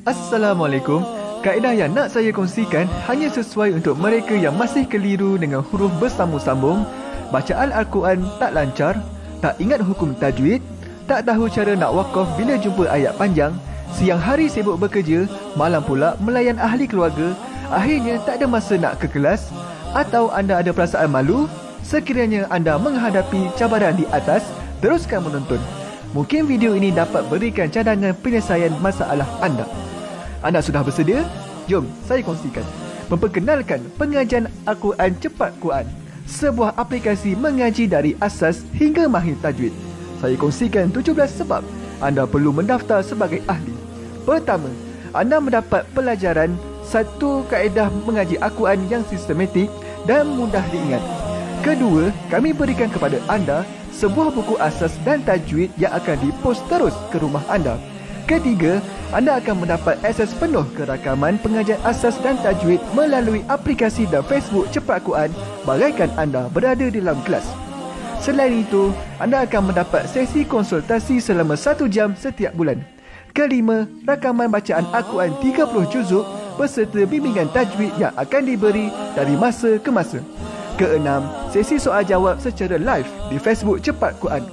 Assalamualaikum. Kaedah yang nak saya kongsikan hanya sesuai untuk mereka yang masih keliru dengan huruf bersambung-sambung, bacaan Al-Quran tak lancar, tak ingat hukum tajwid, tak tahu cara nak wakaf bila jumpa ayat panjang, siang hari sibuk bekerja, malam pula melayan ahli keluarga, akhirnya tak ada masa nak ke kelas, atau anda ada perasaan malu. Sekiranya anda menghadapi cabaran di atas, teruskan menonton. Mungkin video ini dapat berikan cadangan penyelesaian masalah anda. Anda sudah bersedia? Jom saya kongsikan. Memperkenalkan pengajian Al-Quran Cepat Quran, sebuah aplikasi mengaji dari asas hingga mahir tajwid. Saya kongsikan 17 sebab anda perlu mendaftar sebagai ahli. Pertama, anda mendapat pelajaran satu kaedah mengaji Al-Quran yang sistematik dan mudah diingat. Kedua, kami berikan kepada anda sebuah buku asas dan tajwid yang akan dipost terus ke rumah anda. Ketiga, anda akan mendapat akses penuh ke rakaman pengajian asas dan tajwid melalui aplikasi dan Facebook Cepat Quran bagaikan anda berada di dalam kelas. Selain itu, anda akan mendapat sesi konsultasi selama 1 jam setiap bulan. Kelima, rakaman bacaan Al-Quran 30 juzuk beserta bimbingan tajwid yang akan diberi dari masa ke masa. Keenam, sesi soal jawab secara live di Facebook Cepat Quran.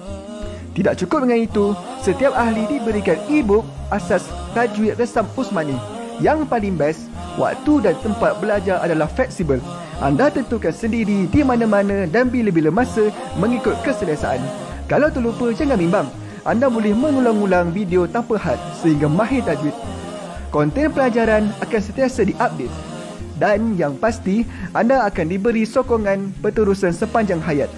Tidak cukup dengan itu, setiap ahli diberikan e-book asas tajwid resam Usmani. Yang paling best, waktu dan tempat belajar adalah fleksibel. Anda tentukan sendiri di mana-mana dan bila-bila masa mengikut keselesaan. Kalau terlupa, jangan bimbang. Anda boleh mengulang-ulang video tanpa had sehingga mahir tajwid. Konten pelajaran akan sentiasa diupdate. Dan yang pasti, anda akan diberi sokongan berterusan sepanjang hayat.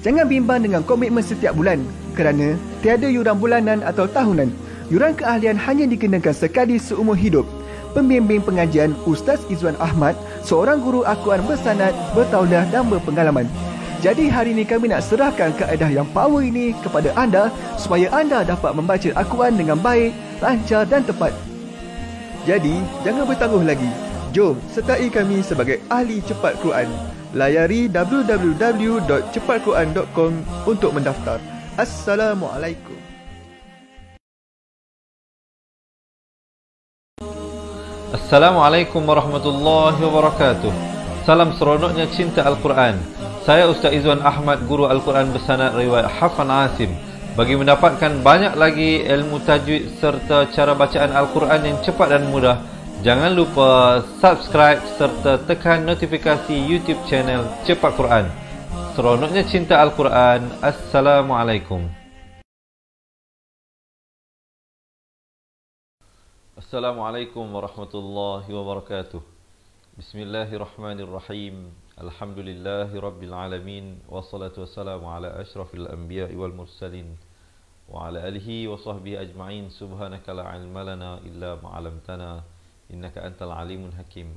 Jangan bimbang dengan komitmen setiap bulan kerana tiada yuran bulanan atau tahunan. Yuran keahlian hanya dikenakan sekali seumur hidup. Pembimbing pengajian Ustaz Izwan Ahmad, seorang guru Al-Quran bersanad, bertauliah dan berpengalaman. Jadi hari ini kami nak serahkan kaedah yang power ini kepada anda supaya anda dapat membaca Al-Quran dengan baik, lancar dan tepat. Jadi, jangan bertangguh lagi. Jom sertai kami sebagai ahli cepat Quran. Layari www.cepatquran.com untuk mendaftar. Assalamualaikum. Assalamualaikum warahmatullahi wabarakatuh. Salam seronoknya cinta Al-Quran. Saya Ustaz Izwan Ahmad, guru Al-Quran bersanad riwayat Hafan Asim. Bagi mendapatkan banyak lagi ilmu tajwid serta cara bacaan Al-Quran yang cepat dan mudah, jangan lupa subscribe serta tekan notifikasi YouTube channel Cepat Quran. Seronoknya cinta Al-Quran. Assalamualaikum. Assalamualaikum warahmatullahi wabarakatuh. Bismillahirrahmanirrahim. Alhamdulillahi rabbil alamin. Wassalatu wassalamu ala ashrafil anbiya'i wal mursalin wa ala alihi wa sahbihi ajma'in. Subhanaka la ilma lana illa ma 'allamtana innaka antal alimul hakim.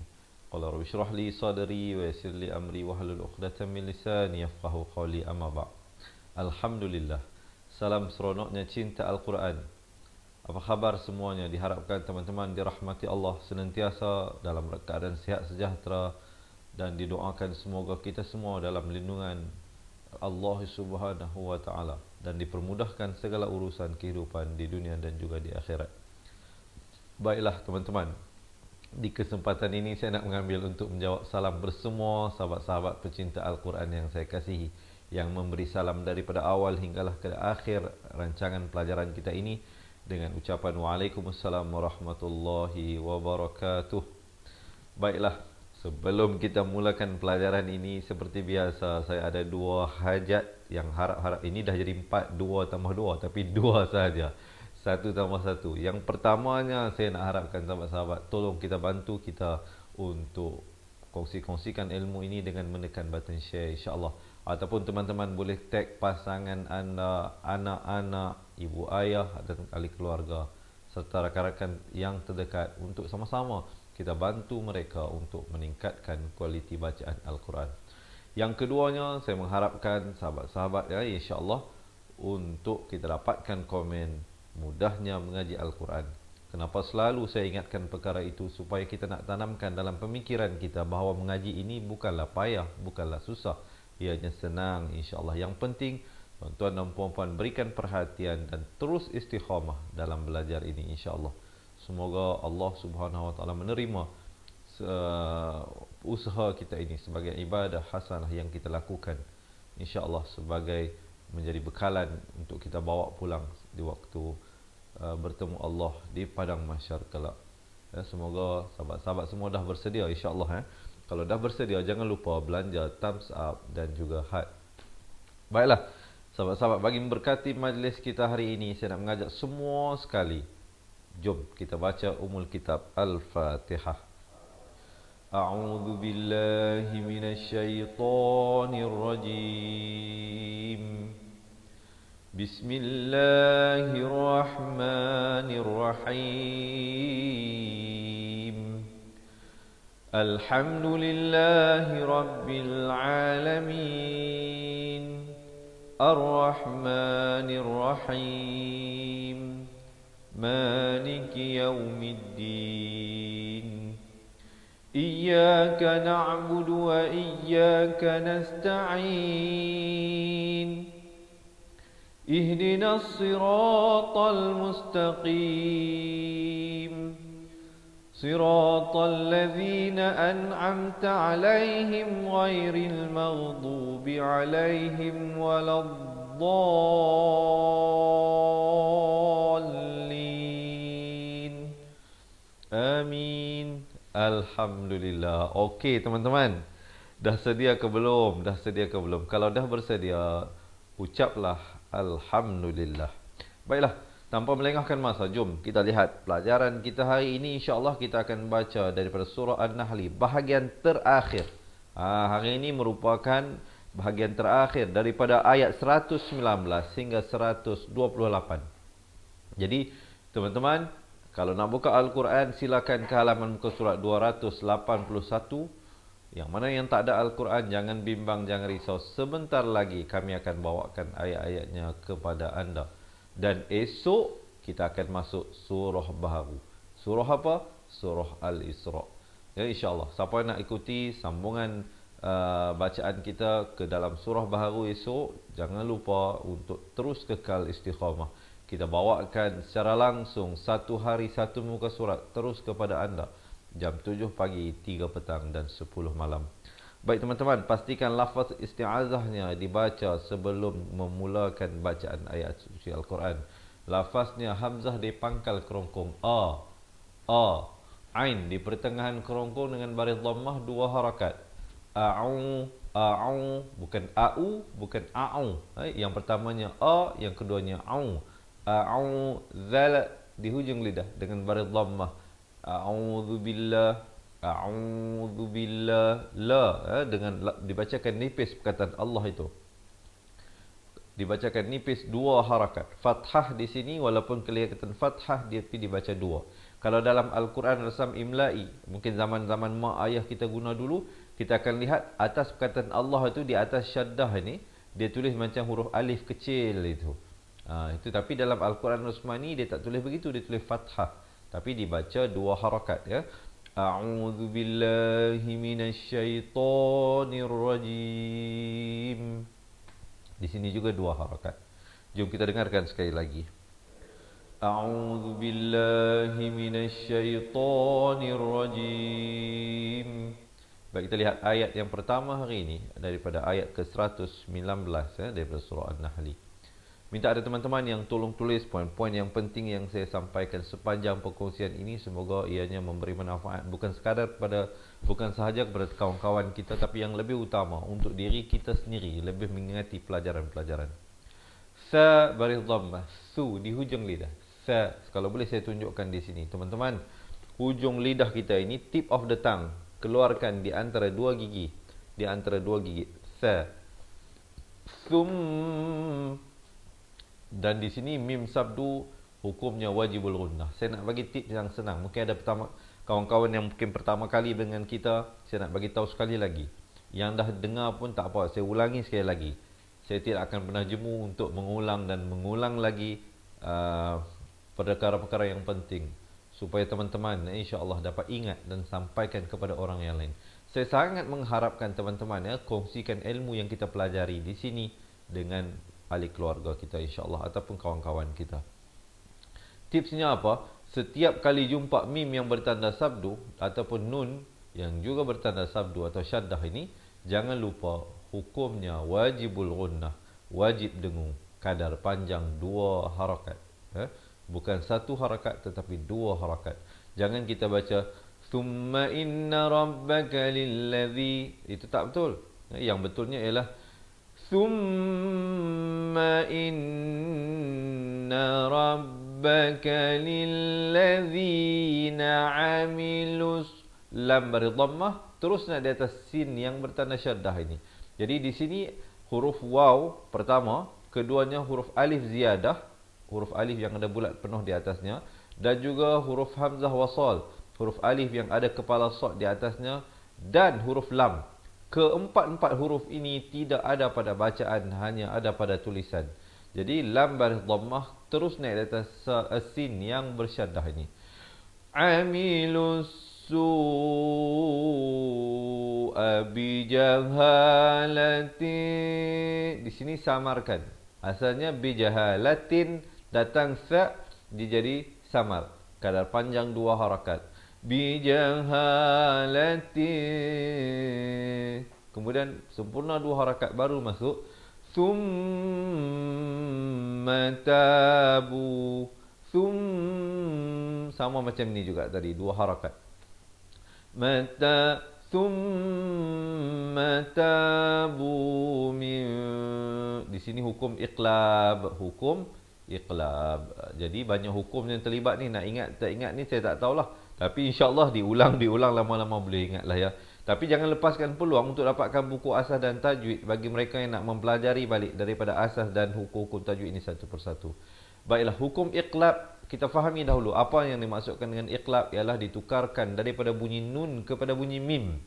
Qala rabbi shrah li sadri wa yassir li amri wa hlul 'uqdatam min lisani yafqahu qawli. Amma ba'd. Alhamdulillah. Salam seronoknya cinta Al-Quran. Apa khabar semuanya? Diharapkan teman-teman dirahmati Allah senantiasa dalam keadaan sihat sejahtera, dan didoakan semoga kita semua dalam lindungan Allah Subhanahu wa taala dan dipermudahkan segala urusan kehidupan di dunia dan juga di akhirat. Baiklah teman-teman, di kesempatan ini saya nak mengambil untuk menjawab salam bersemua sahabat-sahabat pecinta Al-Quran yang saya kasihi, yang memberi salam daripada awal hinggalah ke akhir rancangan pelajaran kita ini dengan ucapan Waalaikumsalam warahmatullahi wabarakatuh. Baiklah, sebelum kita mulakan pelajaran ini, seperti biasa saya ada 2 hajat yang harap-harap ini dah jadi 4, 2 tambah 2, tapi 2 saja. 1 tambah 1. Yang pertamanya saya nak harapkan sahabat-sahabat, tolong kita bantu kita untuk kongsi-kongsikan ilmu ini dengan menekan button share, insya-Allah. Ataupun teman-teman boleh tag pasangan anda, anak-anak, ibu ayah dan ahli keluarga serta rakan-rakan yang terdekat untuk sama-sama kita bantu mereka untuk meningkatkan kualiti bacaan Al-Quran. Yang keduanya, saya mengharapkan sahabat-sahabat ya, insya-Allah untuk kita dapatkan komen mudahnya mengaji Al-Quran. Kenapa selalu saya ingatkan perkara itu? Supaya kita nak tanamkan dalam pemikiran kita bahawa mengaji ini bukanlah payah, bukanlah susah, ianya senang, insya-Allah. Yang penting tuan-tuan dan puan-puan berikan perhatian dan terus istiqamah dalam belajar ini, insya-Allah. Semoga Allah Subhanahu Wa Taala menerima usaha kita ini sebagai ibadah hasanah yang kita lakukan, insya-Allah sebagai menjadi bekalan untuk kita bawa pulang di waktu bertemu Allah di padang mahsyar kelak. Semoga sahabat-sahabat semua dah bersedia, insya-Allah. Kalau dah bersedia, jangan lupa belanja thumbs up dan juga heart. Baiklah, sahabat-sahabat, bagi memberkati majlis kita hari ini, saya nak mengajak semua sekali, jom kita baca Ummul Kitab Al-Fatihah. A'udzu billahi minasyaitonir rajim. Bismillahirrahmanirrahim. Alhamdulillahi rabbil alamin. Ar-Rahmanir-Rahim. Maliki yaumiddin. Iyyaka na'budu wa iyyaka nasta'in. Ihdinas siratal mustaqim. Siratal ladzina an'amta 'alaihim ghairil maghdubi 'alaihim waladdallin. Amin. Alhamdulillah. Okey teman-teman, dah sedia ke belum? Dah sedia ke belum? Kalau dah bersedia, ucaplah alhamdulillah. Baiklah, tanpa melengahkan masa, jom kita lihat pelajaran kita hari ini. InsyaAllah kita akan baca daripada surah An-Nahl, bahagian terakhir. Hari ini merupakan bahagian terakhir daripada ayat 119 hingga 128. Jadi, teman-teman, kalau nak buka Al-Quran, silakan ke halaman muka surat 281. Yang mana yang tak ada Al-Quran, jangan bimbang, jangan risau. Sebentar lagi kami akan bawakan ayat-ayatnya kepada anda. Dan esok kita akan masuk surah baharu. Surah apa? Surah Al-Isra. Ya, insya-Allah. Siapa yang nak ikuti sambungan bacaan kita ke dalam surah baharu esok, jangan lupa untuk terus kekal istiqamah. Kita bawakan secara langsung satu hari satu muka surat terus kepada anda. Jam 7 pagi, 3 petang dan 10 malam. Baik teman-teman, pastikan lafaz isti'azahnya dibaca sebelum memulakan bacaan ayat suci Al-Quran. Lafaznya hamzah di pangkal kerongkong a. Ain di pertengahan kerongkong dengan baris dhammah 2 harakat. A'u, bukan a'u, bukan a'u. Yang pertamanya a, yang keduanya a'u. A'u, zal di hujung lidah dengan baris dhammah. A'udzu billah, la, dengan dibacakan nipis perkataan Allah itu. Dibacakan nipis 2 harakat. Fathah di sini walaupun kelihatan fathah tapi dibaca 2. Kalau dalam Al-Quran rasam imla'i, mungkin zaman-zaman mak ayah kita guna dulu, kita akan lihat atas perkataan Allah itu di atas syaddah ini dia tulis macam huruf alif kecil itu. Itu tapi dalam Al-Quran Utsmani dia tak tulis begitu, dia tulis fathah. Tapi dibaca 2 harakat ya. A'udzu billahi minasyaitonir rajim. Di sini juga 2 harakat. Jom kita dengarkan sekali lagi. A'udzu billahi minasyaitonir rajim. Baik, kita lihat ayat yang pertama hari ini daripada ayat ke-119 daripada surah An-Nahl. Minta ada teman-teman yang tolong tulis poin-poin yang penting yang saya sampaikan sepanjang perkongsian ini. Semoga ianya memberi manfaat bukan sahaja kepada kawan-kawan kita, tapi yang lebih utama untuk diri kita sendiri, lebih mengingati pelajaran-pelajaran. Sa baris dhammah, su di hujung lidah. Sa, kalau boleh saya tunjukkan di sini. Teman-teman, hujung lidah kita ini, tip of the tongue, keluarkan di antara 2 gigi. Di antara 2 gigi. Sa. Sum. Dan di sini mim sabdu hukumnya wajibul gunnah. Saya nak bagi tips yang senang. Mungkin ada kawan-kawan yang mungkin pertama kali dengan kita, saya nak bagi tahu sekali lagi. Yang dah dengar pun tak apa, saya ulangi sekali lagi. Saya tidak akan pernah jemu untuk mengulang dan mengulang lagi perkara-perkara yang penting supaya teman-teman insya-Allah dapat ingat dan sampaikan kepada orang yang lain. Saya sangat mengharapkan teman-teman kongsikan ilmu yang kita pelajari di sini dengan ahli keluarga kita insya-Allah ataupun kawan-kawan kita. Tipsnya apa? setiap kali jumpa mim yang bertanda sabdu ataupun nun yang juga bertanda sabdu atau syaddah ini, jangan lupa hukumnya wajibul gunnah, wajib dengung, kadar panjang 2 harakat. Bukan 1 harakat tetapi 2 harakat. Jangan kita baca thumma inna rabbaka lilladzi, itu tak betul. Yang betulnya ialah thumma inna rabbaka lilladzina amilus, lam beri dhammah terus nak di atas sin yang bertanda syaddah ini. Jadi di sini huruf waw pertama, keduanya huruf alif ziyadah, huruf alif yang ada bulat penuh di atasnya, dan juga huruf hamzah wasal, huruf alif yang ada kepala sad di atasnya, dan huruf lam. Keempat-empat huruf ini tidak ada pada bacaan, hanya ada pada tulisan. Jadi lam baris dhammah terus naik di atas sin yang bersyaddah ini. Amilus su'a bijahalatin. Di sini samarkan. Asalnya bijahalatin, datang sa dijadi samar. Kadar panjang 2 harakat. Bijahalatin. Kemudian sempurna 2 harakat baru masuk. Thumma tabu. Sama macam ni juga tadi 2 harakat. Mata thumma tabu min. Di sini hukum iqlab, hukum iqlab. Jadi banyak hukum yang terlibat ni, nak ingat tak ingat ni saya tak tahulah. Tapi insya-Allah diulang lama-lama boleh ingatlah ya. Tapi jangan lepaskan peluang untuk dapatkan buku asas dan tajwid bagi mereka yang nak mempelajari balik daripada asas dan hukum-hukum tajwid ini satu persatu. Baiklah, hukum iqlab kita fahami dahulu. Apa yang dimaksudkan dengan iqlab ialah ditukarkan daripada bunyi nun kepada bunyi mim.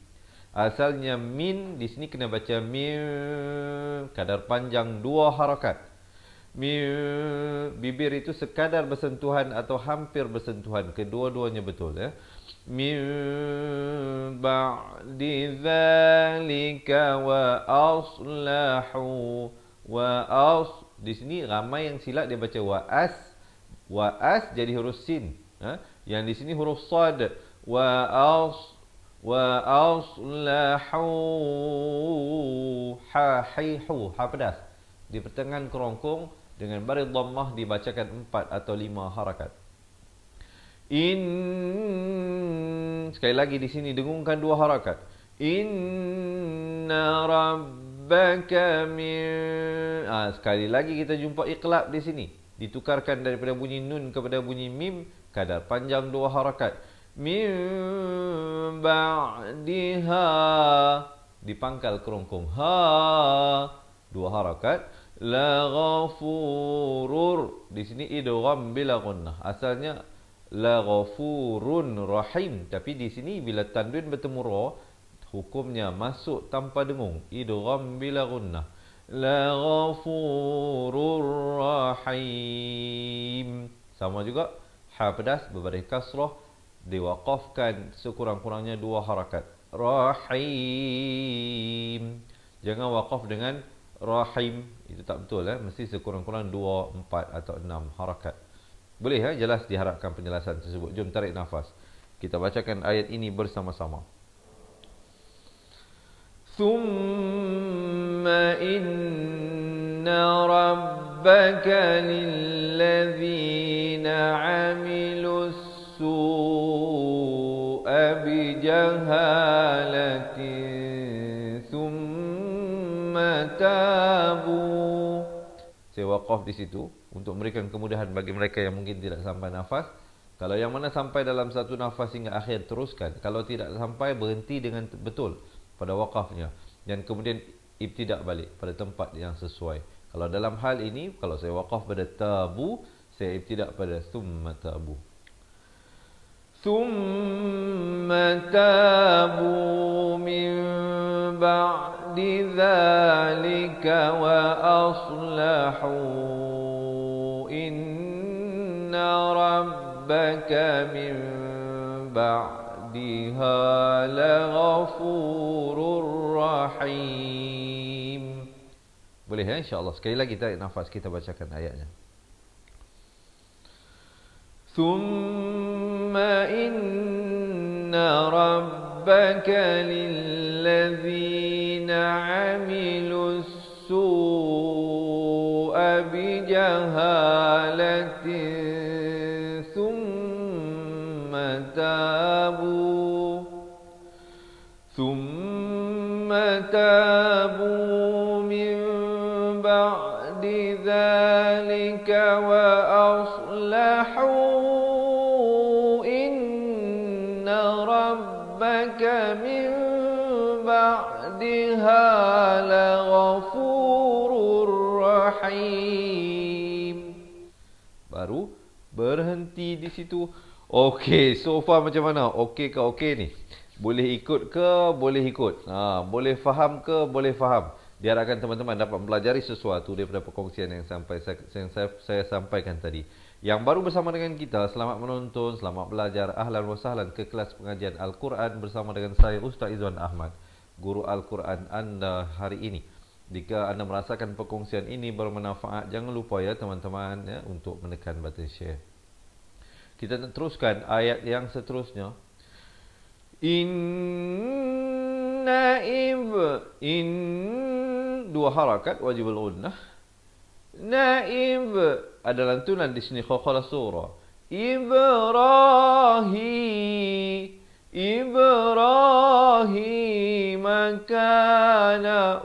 Asalnya min, di sini kena baca mim, kadar panjang 2 harakat. Mim, bibir itu sekadar bersentuhan atau hampir bersentuhan, kedua-duanya betul ya. Min ba'di dzalika wa aslahu di sini ramai yang silap dia baca wa as jadi huruf sin. Yang di sini huruf sad. Wa aslahu ha pedas di pertengahan kerongkong dengan baris dhammah dibacakan 4 atau 5 harakat. Sekali lagi di sini dengungkan 2 harakat. Inna rabbaka min. Sekali lagi kita jumpa iqlab di sini. Ditukarkan daripada bunyi nun kepada bunyi mim, kadar panjang 2 harakat. Min ba'diha, dipangkal kerongkong. Ha, 2 harakat. La ghafurur, di sini idgham bila gunnah. Asalnya la ghafurun rahim, tapi di sini bila tanwin bertemu ra, hukumnya masuk tanpa dengung, idgham bila gunnah. La ghafurur rahim. Sama juga ha pedas berbaris kasrah, diwaqafkan sekurang-kurangnya 2 harakat. Rahim. Jangan waqaf dengan rahim, itu tak betul mesti sekurang-kurang 2, 4 atau 6 harakat. Boleh jelas diharapkan penjelasan tersebut. Jom tarik nafas. Kita bacakan ayat ini bersama-sama. Thumma inna rabbaka lilladzina 'amilus su'a bijahalatin thumma tabu. Saya waqaf di situ untuk memberikan kemudahan bagi mereka yang mungkin tidak sampai nafas. Kalau yang mana sampai dalam satu nafas hingga akhir, teruskan. Kalau tidak sampai, berhenti dengan betul pada waqafnya. Dan kemudian ibtidak balik pada tempat yang sesuai. Kalau dalam hal ini, kalau saya waqaf pada tabu, saya ibtidak pada thumma tabu. Thumma tabu min ba'di dzalika wa aslahu inna rabbaka min ba'diha laghafurur rahim. Boleh insya-Allah. Sekali lagi tarik nafas, kita bacakan ayatnya. Thumma inna rabbaka lilladzina 'amilus su'a bijahalatin thumma tabu min ba'di dzalika wa aslahu inna rabbaka min ba'daha laghafurur rahim. Baru berhenti di situ. Okey, so far macam mana? Okey ke okey ni? Boleh ikut ke? Boleh ikut. Boleh faham ke? Boleh faham. Diharapkan teman-teman dapat mempelajari sesuatu daripada perkongsian yang saya sampaikan tadi. Yang baru bersama dengan kita, selamat menonton, selamat belajar. Ahlan wa sahlan ke kelas pengajian Al-Quran bersama dengan saya Ustaz Izwan Ahmad, guru Al-Quran anda hari ini. Jika anda merasakan perkongsian ini bermanfaat, jangan lupa ya teman-teman ya, untuk menekan button share. Kita teruskan ayat yang seterusnya. Dua harakat wajibul gunnah. Naib ada lantunan di sini khakhala surah. Ibrahim kana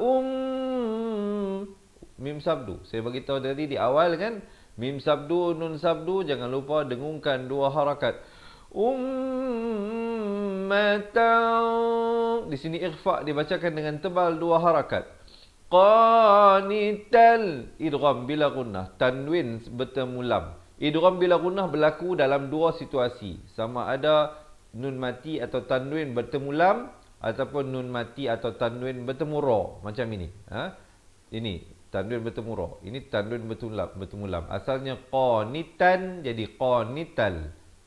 mim sabdu. Saya bagi tahu tadi di awal kan, mim sabdu, nun sabdu, jangan lupa dengungkan dua harakat. Ummatan, di sini ikhfa dibacakan dengan tebal dua harakat. Qanital, idgham bila gunnah, tanwin bertemu lam. Idgham bila gunnah berlaku dalam dua situasi, sama ada nun mati atau tanwin bertemu lam ataupun nun mati atau tanwin bertemu ra, macam ini. Ini tanwin bertemu ra, ini tanwin bertemu lam. Asalnya qanitan jadi qanital,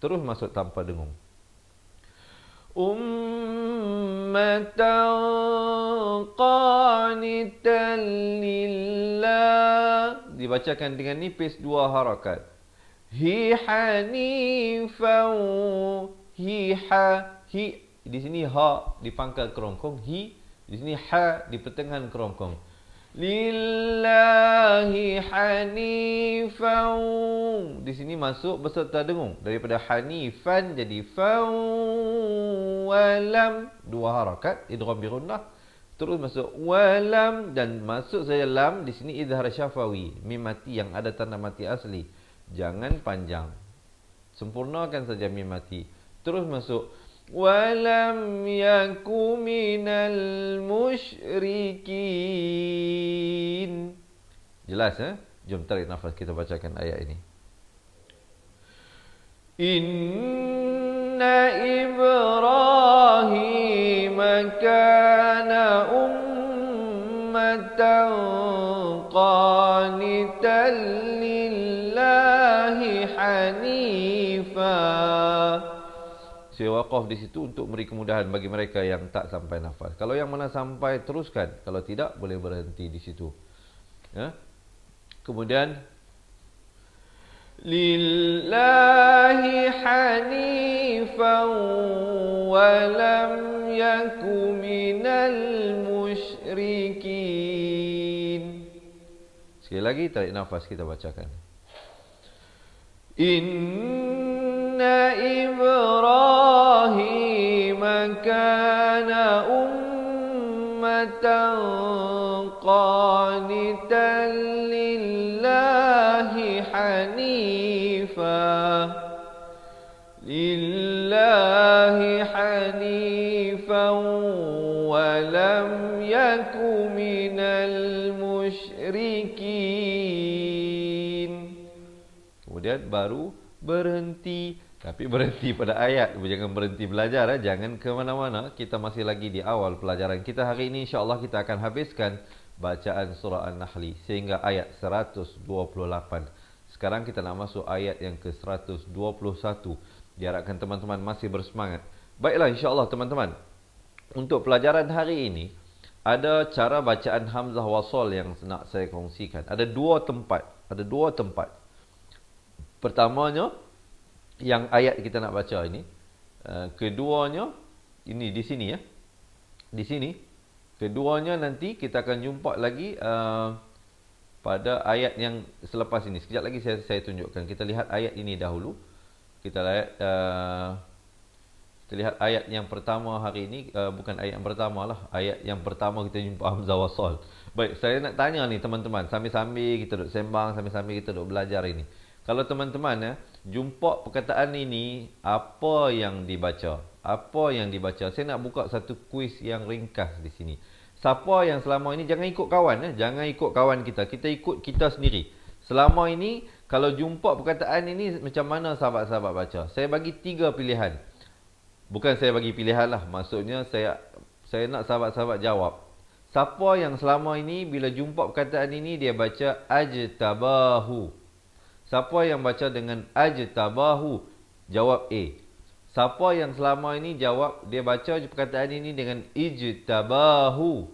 terus masuk tanpa dengung. Ummatan qanitan lillah, dibacakan dengan nipis dua harakat. Hi hanifan, hi di sini ha di pangkal kerongkong, hi di sini ha di pertengahan kerongkong. Lillahi hanifan, di sini masuk beserta dengung, daripada hanifan jadi faw walam, dua harakat idgham bi gunnah, terus masuk walam dan masuk saja lam. Di sini izhar syafawi, mim mati yang ada tanda mati asli, jangan panjang, sempurnakan saja mim mati, terus masuk walam yaku minal musyrikin. Jelas Jom tarik nafas, kita bacakan ayat ini. Inna Ibrahim kana ummatan qanitan lillahi hanifa. Saya waqaf di situ untuk beri kemudahan bagi mereka yang tak sampai nafas. Kalau yang mana sampai, teruskan. Kalau tidak, boleh berhenti di situ. Kemudian lillahi hanifan wa lam yaku minal musyrikin. Sekali lagi tarik nafas, kita bacakan. Inna Ibrahim kana ummatan qanitan lillahi hanifa. Lillahi hanifan wa lam yaku minal musyrikin. Kemudian baru berhenti. Tapi berhenti pada ayat, jangan berhenti belajar. Jangan ke mana-mana. Kita masih lagi di awal pelajaran kita hari ini. InsyaAllah kita akan habiskan bacaan surah An-Nahl sehingga ayat 128. Sekarang kita nak masuk ayat yang ke 121. Diharapkan teman-teman masih bersemangat. Baiklah, insyaAllah teman-teman, untuk pelajaran hari ini ada cara bacaan hamzah wasal yang nak saya kongsikan. Ada dua tempat. Pertamanya, yang ayat kita nak baca ini. Keduanya ini di sini ya. Di sini keduanya nanti kita akan jumpa lagi pada ayat yang selepas ini. Sekejap lagi saya tunjukkan. Kita lihat ayat ini dahulu. Kita lihat ayat yang pertama hari ini. Bukan ayat yang pertama lah. Ayat yang pertama kita jumpa hamzah wasal. Baik, saya nak tanya ni teman-teman. Sambil-sambil kita duduk sembang, sambil-sambil kita duduk belajar ini. Kalau teman-teman jumpa perkataan ini, apa yang dibaca? Apa yang dibaca? Saya nak buka satu kuis yang ringkas di sini. Siapa yang selama ini, jangan ikut kawan, jangan ikut kawan kita. Kita ikut kita sendiri. Selama ini, kalau jumpa perkataan ini, macam mana sahabat-sahabat baca? Saya bagi 3 pilihan. Bukan saya bagi pilihan lah. Maksudnya, saya nak sahabat-sahabat jawab. Siapa yang selama ini, bila jumpa perkataan ini, dia baca ajtabahu. Siapa yang baca dengan ajtabahu? Jawab A. Siapa yang selama ini jawab, dia baca perkataan ini dengan ijtabahu?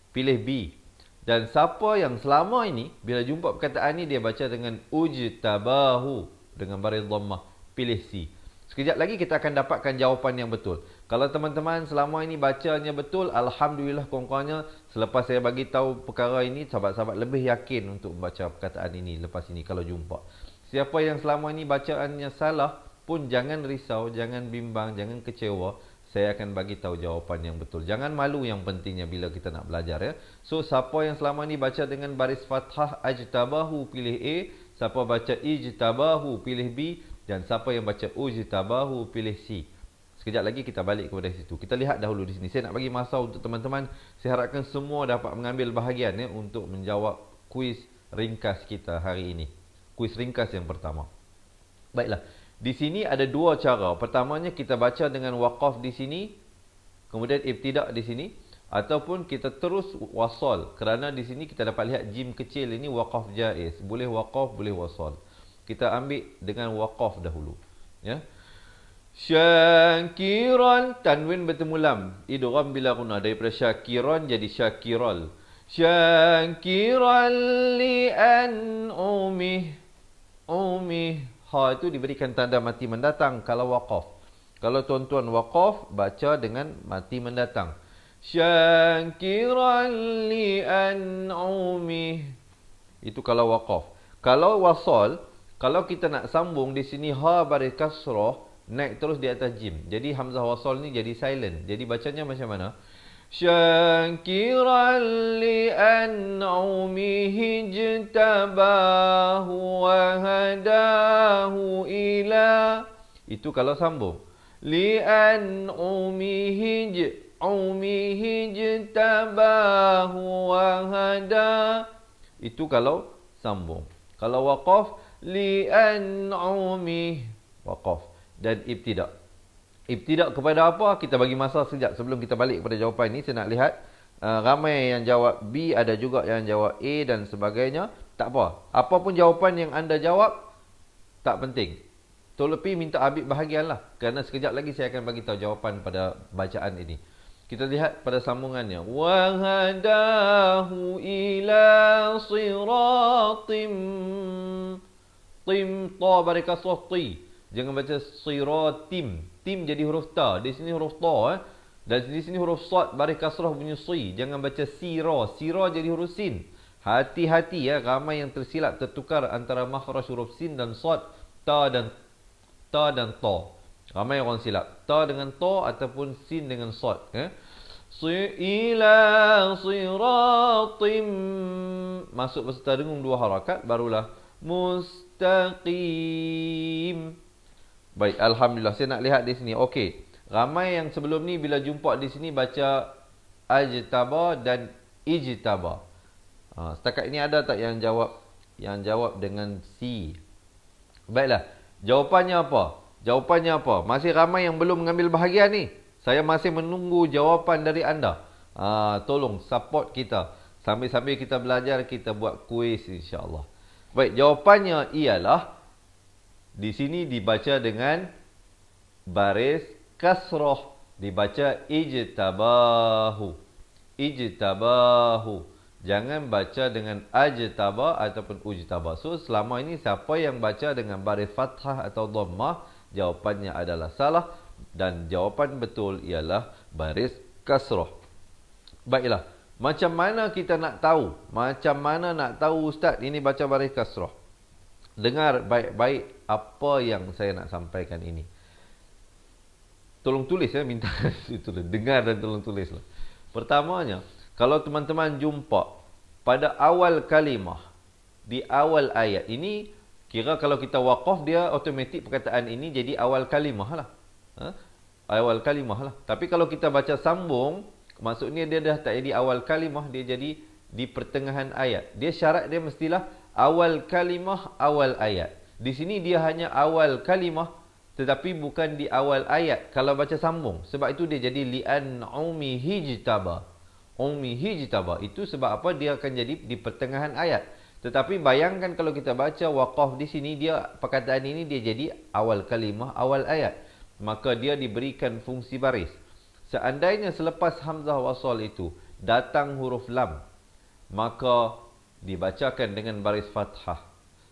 Pilih B. Dan siapa yang selama ini, bila jumpa perkataan ini, dia baca dengan ujtabahu? Dengan baris dhammah. Pilih C. Sekejap lagi kita akan dapatkan jawapan yang betul. Kalau teman-teman selama ini bacanya betul, alhamdulillah kurang-kurangnya selepas saya bagi tahu perkara ini, sahabat-sahabat lebih yakin untuk membaca perkataan ini lepas ini kalau jumpa. Siapa yang selama ini bacaannya salah pun jangan risau, jangan bimbang, jangan kecewa. Saya akan bagi tahu jawapan yang betul. Jangan malu yang pentingnya bila kita nak belajar ya. So siapa yang selama ini baca dengan baris fathah ajtabahu pilih A, siapa baca ijtabahu pilih B, dan siapa yang baca ujtabahu pilih C. Sekejap lagi kita balik kepada situ. Kita lihat dahulu di sini. Saya nak bagi masa untuk teman-teman. Saya harapkan semua dapat mengambil bahagian ya untuk menjawab kuis ringkas kita hari ini. Kuis ringkas yang pertama. Baiklah. Di sini ada 2 cara. Pertamanya kita baca dengan waqaf di sini, kemudian ibtidak di sini, ataupun kita terus wasal. Kerana di sini kita dapat lihat jim kecil ini waqaf jaiz. Boleh waqaf, boleh wasal. Kita ambil dengan waqaf dahulu. Ya. Syakiran, tanwin bertemu lam. Idgham bila guna. Daripada syakiran jadi syakiral. Syakiran li an'umih. Umih. Ha itu diberikan tanda mati mendatang kalau waqaf. Kalau tuan-tuan waqaf, baca dengan mati mendatang. Syakiran li an'umih. Itu kalau waqaf. Kalau wasal, kalau kita nak sambung di sini ha baris kasrah, naik terus di atas jim. Jadi hamzah wasal ni jadi silent. Jadi bacanya macam mana? Syakiran li an'umihi jtabahu wa hadahu ila. Itu kalau sambung. Li an'umihi jtabahu wa hada. Itu kalau sambung. Kalau waqaf, li an'umih, waqaf. Dan ibtidak. Ibtidak kepada apa? Kita bagi masa sekejap sebelum kita balik kepada jawapan ini. Saya nak lihat ramai yang jawab B, ada juga yang jawab A dan sebagainya. Tak apa. Apa pun jawapan yang anda jawab, tak penting. Tolong minta Habib bahagianlah. Kerana sekejap lagi saya akan bagi tahu jawapan pada bacaan ini. Kita lihat pada sambungannya. Wa hadahu ila siratim. Tim ta barikasah ti. Jangan baca siratim. Tim jadi huruf ta. Di sini huruf ta. Dan di sini huruf sad baris kasrah bunyi si. Jangan baca sira. Sira jadi huruf sin. Hati-hati ya. Ramai yang tersilap tertukar antara makhraj huruf sin dan sad. Ta dan ta. Ramai orang silap. Ta dengan ta ataupun sin dengan sad. Ila siratim. Masuk beserta dengung 2 harakat. Barulah mustaqim. Baik, alhamdulillah. Saya nak lihat di sini. Okey. Ramai yang sebelum ni bila jumpa di sini baca ajtaba dan ijtaba. Setakat ini ada tak yang jawab dengan C? Baiklah. Jawapannya apa? Masih ramai yang belum mengambil bahagian ni. Saya masih menunggu jawapan dari anda. Tolong support kita. Sambil-sambil kita belajar, kita buat kuis insya-Allah. Baik, jawapannya ialah di sini dibaca dengan baris kasrah, dibaca ijtabahu. Ijtabahu. Jangan baca dengan ajtaba ataupun ujtaba. So selama ini siapa yang baca dengan baris fathah atau dhammah, jawapannya adalah salah dan jawapan betul ialah baris kasrah. Baiklah, macam mana kita nak tahu? Macam mana nak tahu Ustaz ini baca baris kasrah? Dengar baik-baik apa yang saya nak sampaikan ini. Tolong tulis ya, minta itu dengar dan tolong tulislah. Pertamanya, kalau teman-teman jumpa pada awal kalimah, di awal ayat ini, kira kalau kita waqaf dia automatik perkataan ini jadi awal kalimah lah. Awal kalimah lah. Tapi kalau kita baca sambung, maksudnya dia dah tak jadi awal kalimah, dia jadi di pertengahan ayat. Dia syarat dia mestilah awal kalimah, awal ayat. Di sini dia hanya awal kalimah tetapi bukan di awal ayat kalau baca sambung. Sebab itu dia jadi li'an umihi jtaba. Umihi jtaba. Itu sebab apa dia akan jadi di pertengahan ayat. Tetapi bayangkan kalau kita baca waqaf di sini, dia perkataan ini dia jadi awal kalimah, awal ayat. Maka dia diberikan fungsi baris. Seandainya selepas hamzah wasal itu datang huruf lam, maka dibacakan dengan baris fathah.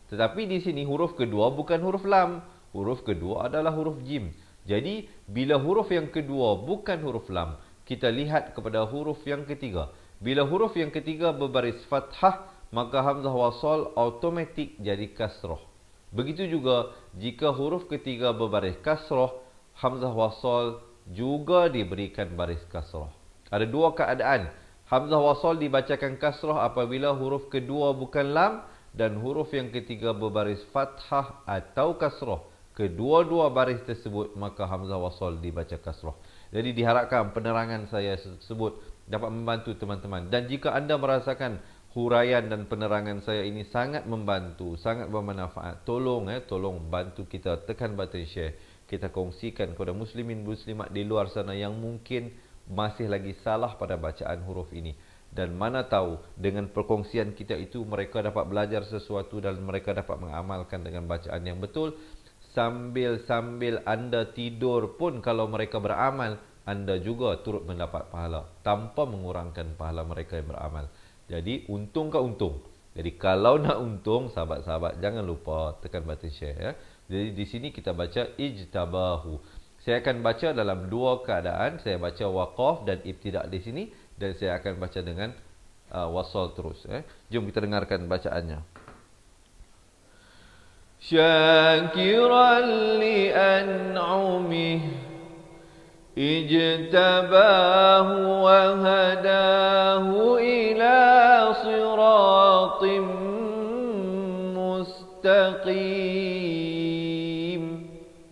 Tetapi di sini huruf kedua bukan huruf lam. Huruf kedua adalah huruf jim. Jadi, bila huruf yang kedua bukan huruf lam, kita lihat kepada huruf yang ketiga. Bila huruf yang ketiga berbaris fathah, maka hamzah wasal automatik jadi kasrah. Begitu juga, jika huruf ketiga berbaris kasrah, hamzah wasal juga diberikan baris kasrah. Ada dua keadaan. Hamzah wasal dibacakan kasrah apabila huruf kedua bukan lam dan huruf yang ketiga berbaris fathah atau kasrah. Kedua-dua baris tersebut, maka hamzah wasal dibaca kasrah. Jadi diharapkan penerangan saya tersebut dapat membantu teman-teman. Dan jika anda merasakan huraian dan penerangan saya ini sangat membantu, sangat bermanfaat, tolong bantu kita tekan button share. Kita kongsikan kepada muslimin muslimat di luar sana yang mungkin masih lagi salah pada bacaan huruf ini. Dan mana tahu dengan perkongsian kita itu mereka dapat belajar sesuatu dan mereka dapat mengamalkan dengan bacaan yang betul. Sambil-sambil anda tidur pun kalau mereka beramal, anda juga turut mendapat pahala tanpa mengurangkan pahala mereka yang beramal. Jadi untung ke untung. Jadi kalau nak untung, sahabat-sahabat jangan lupa tekan button share ya. Jadi di sini kita baca ijtabahu. Saya akan baca dalam dua keadaan. Saya baca waqaf dan ibtida' di sini dan saya akan baca dengan wasal terus ya. Jom kita dengarkan bacaannya. Syakiran li an'umih ijtabahu wa hadahu ila siratim mustaqim.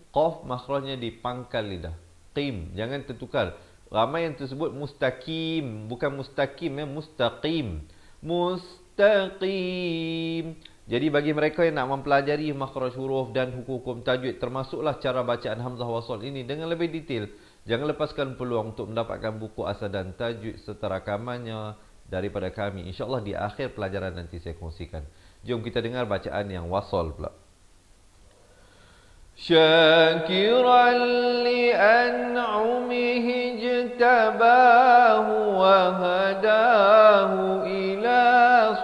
Qaf makhrajnya di pangkal lidah. Qim, jangan tertukar. Ramai yang tersebut mustaqim, bukan mustaqim ya, mustaqim. Mustaqim. Jadi bagi mereka yang nak mempelajari makhraj huruf dan hukum-hukum tajwid, termasuklah cara bacaan hamzah wasal ini dengan lebih detail, jangan lepaskan peluang untuk mendapatkan buku asal dan tajwid serta rakamannya daripada kami. InsyaAllah di akhir pelajaran nanti saya kongsikan. Jom kita dengar bacaan yang wasal pula. Syakiran li an'umihi ijtabahu wa hadahu ila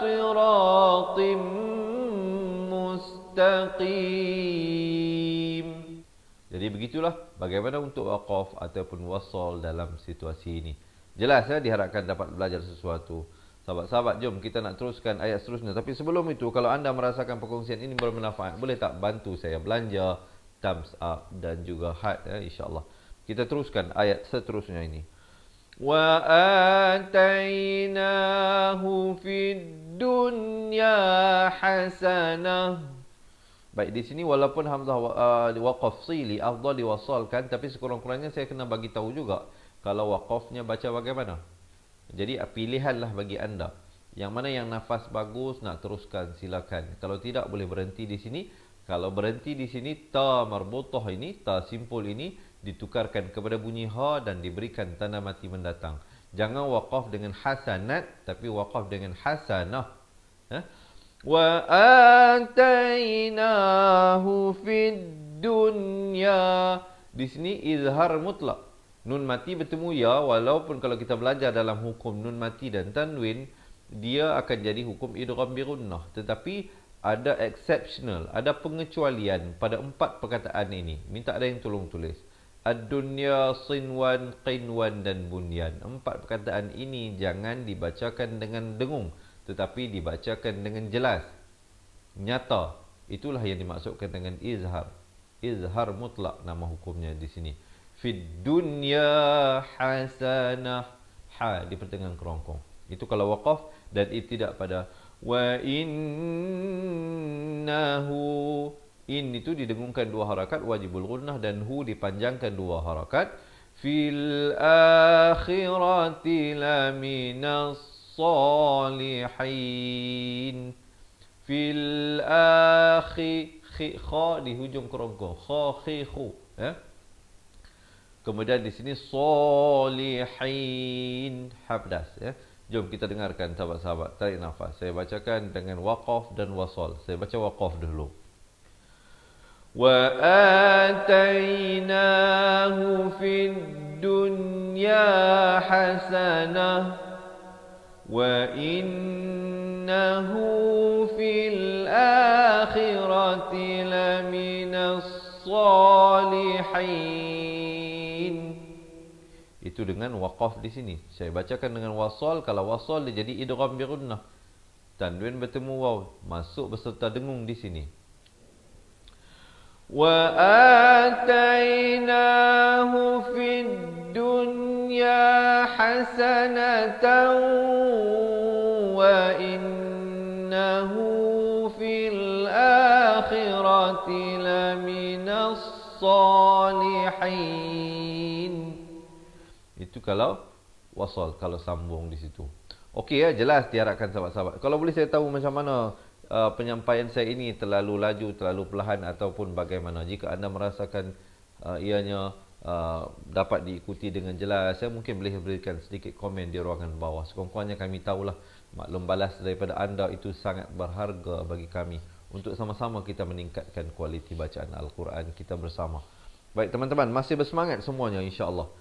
siratim mustaqim. Jadi begitulah bagaimana untuk waqaf ataupun wasal dalam situasi ini. Jelas ya, diharapkan dapat belajar sesuatu. Sahabat-sahabat, jom kita nak teruskan ayat seterusnya. Tapi sebelum itu, kalau anda merasakan perkongsian ini bermanfaat, boleh tak bantu saya belanja, thumbs up dan juga heart ya, insya-Allah. Kita teruskan ayat seterusnya ini. Wa atainahu fid dunya hasanah. Baik, di sini walaupun hamzah waqaf sili afdal diwasalkan, tapi sekurang-kurangnya saya kena bagi tahu juga kalau waqafnya baca bagaimana. Jadi pilihanlah bagi anda. Yang mana yang nafas bagus nak teruskan silakan. Kalau tidak boleh berhenti di sini. Kalau berhenti di sini, ta marbutah ini, ta simpul ini ditukarkan kepada bunyi ha dan diberikan tanda mati mendatang. Jangan waqaf dengan hasanat, tapi waqaf dengan hasanah. Wa atainahu fid dunya. Di sini izhar mutlak. Nun mati bertemu ya, walaupun kalau kita belajar dalam hukum nun mati dan tanwin, dia akan jadi hukum idgham bi gunnah. Tetapi ada exceptional, ada pengecualian pada 4 perkataan ini. Minta ada yang tolong tulis. Ad-dunya, sinwan, qinwan dan bunyan. 4 perkataan ini jangan dibacakan dengan dengung, tetapi dibacakan dengan jelas, nyata. Itulah yang dimaksudkan dengan izhar. Izhar mutlak nama hukumnya di sini. Fid dunya hasanah. Ha di pertengahan kerongkong. Itu kalau waqaf, dan ibtidak pada wa innahu. In itu didengungkan 2 harakat, wajibul gunnah, dan hu dipanjangkan 2 harakat. Fil akhirati laminas salihin. Fil kha di hujung kerongkong. Kha khi khu, ya. Kemudian di sini solihin, habdas, ya. Jom kita dengarkan sahabat-sahabat. Tarik nafas. Saya bacakan dengan waqaf dan wasal. Saya baca waqaf dulu. Wa atainahu fid dunya hasanah wa innahu fil akhirati laminas salihin. Itu dengan waqaf di sini. Saya bacakan dengan wasal. Kalau wasal dia jadi idgham bi gunnah. Tanwin bertemu waw, masuk beserta dengung di sini. Wa atainahu fid dunya hasanatan wa innahu fil akhirati laminas salihin. Itu kalau wasal, kalau sambung di situ. Okey ya, jelas diharapkan sahabat-sahabat. Kalau boleh saya tahu macam mana penyampaian saya ini, terlalu laju, terlalu perlahan ataupun bagaimana. Jika anda merasakan ianya dapat diikuti dengan jelas, saya mungkin boleh berikan sedikit komen di ruangan bawah. Sekurang-kurangnya kami tahulah maklum balas daripada anda itu sangat berharga bagi kami untuk sama-sama kita meningkatkan kualiti bacaan Al-Quran kita bersama. Baik teman-teman, masih bersemangat semuanya insya-Allah.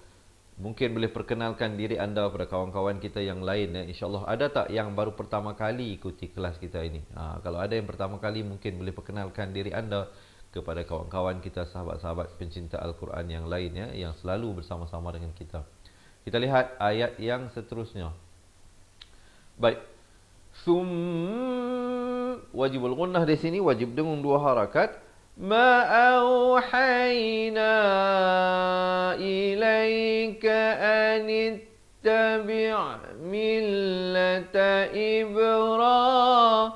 Mungkin boleh perkenalkan diri anda pada kawan-kawan kita yang lain, ya. InsyaAllah ada tak yang baru pertama kali ikuti kelas kita ini? Kalau ada yang pertama kali, mungkin boleh perkenalkan diri anda kepada kawan-kawan kita, sahabat-sahabat pencinta Al-Quran yang lain, ya, yang selalu bersama-sama dengan kita. Kita lihat ayat yang seterusnya. Baik. Wajibul gunnah di sini wajib dengung 2 harakat. Ma auhayna ilaika an ittabi' millata Ibrahim.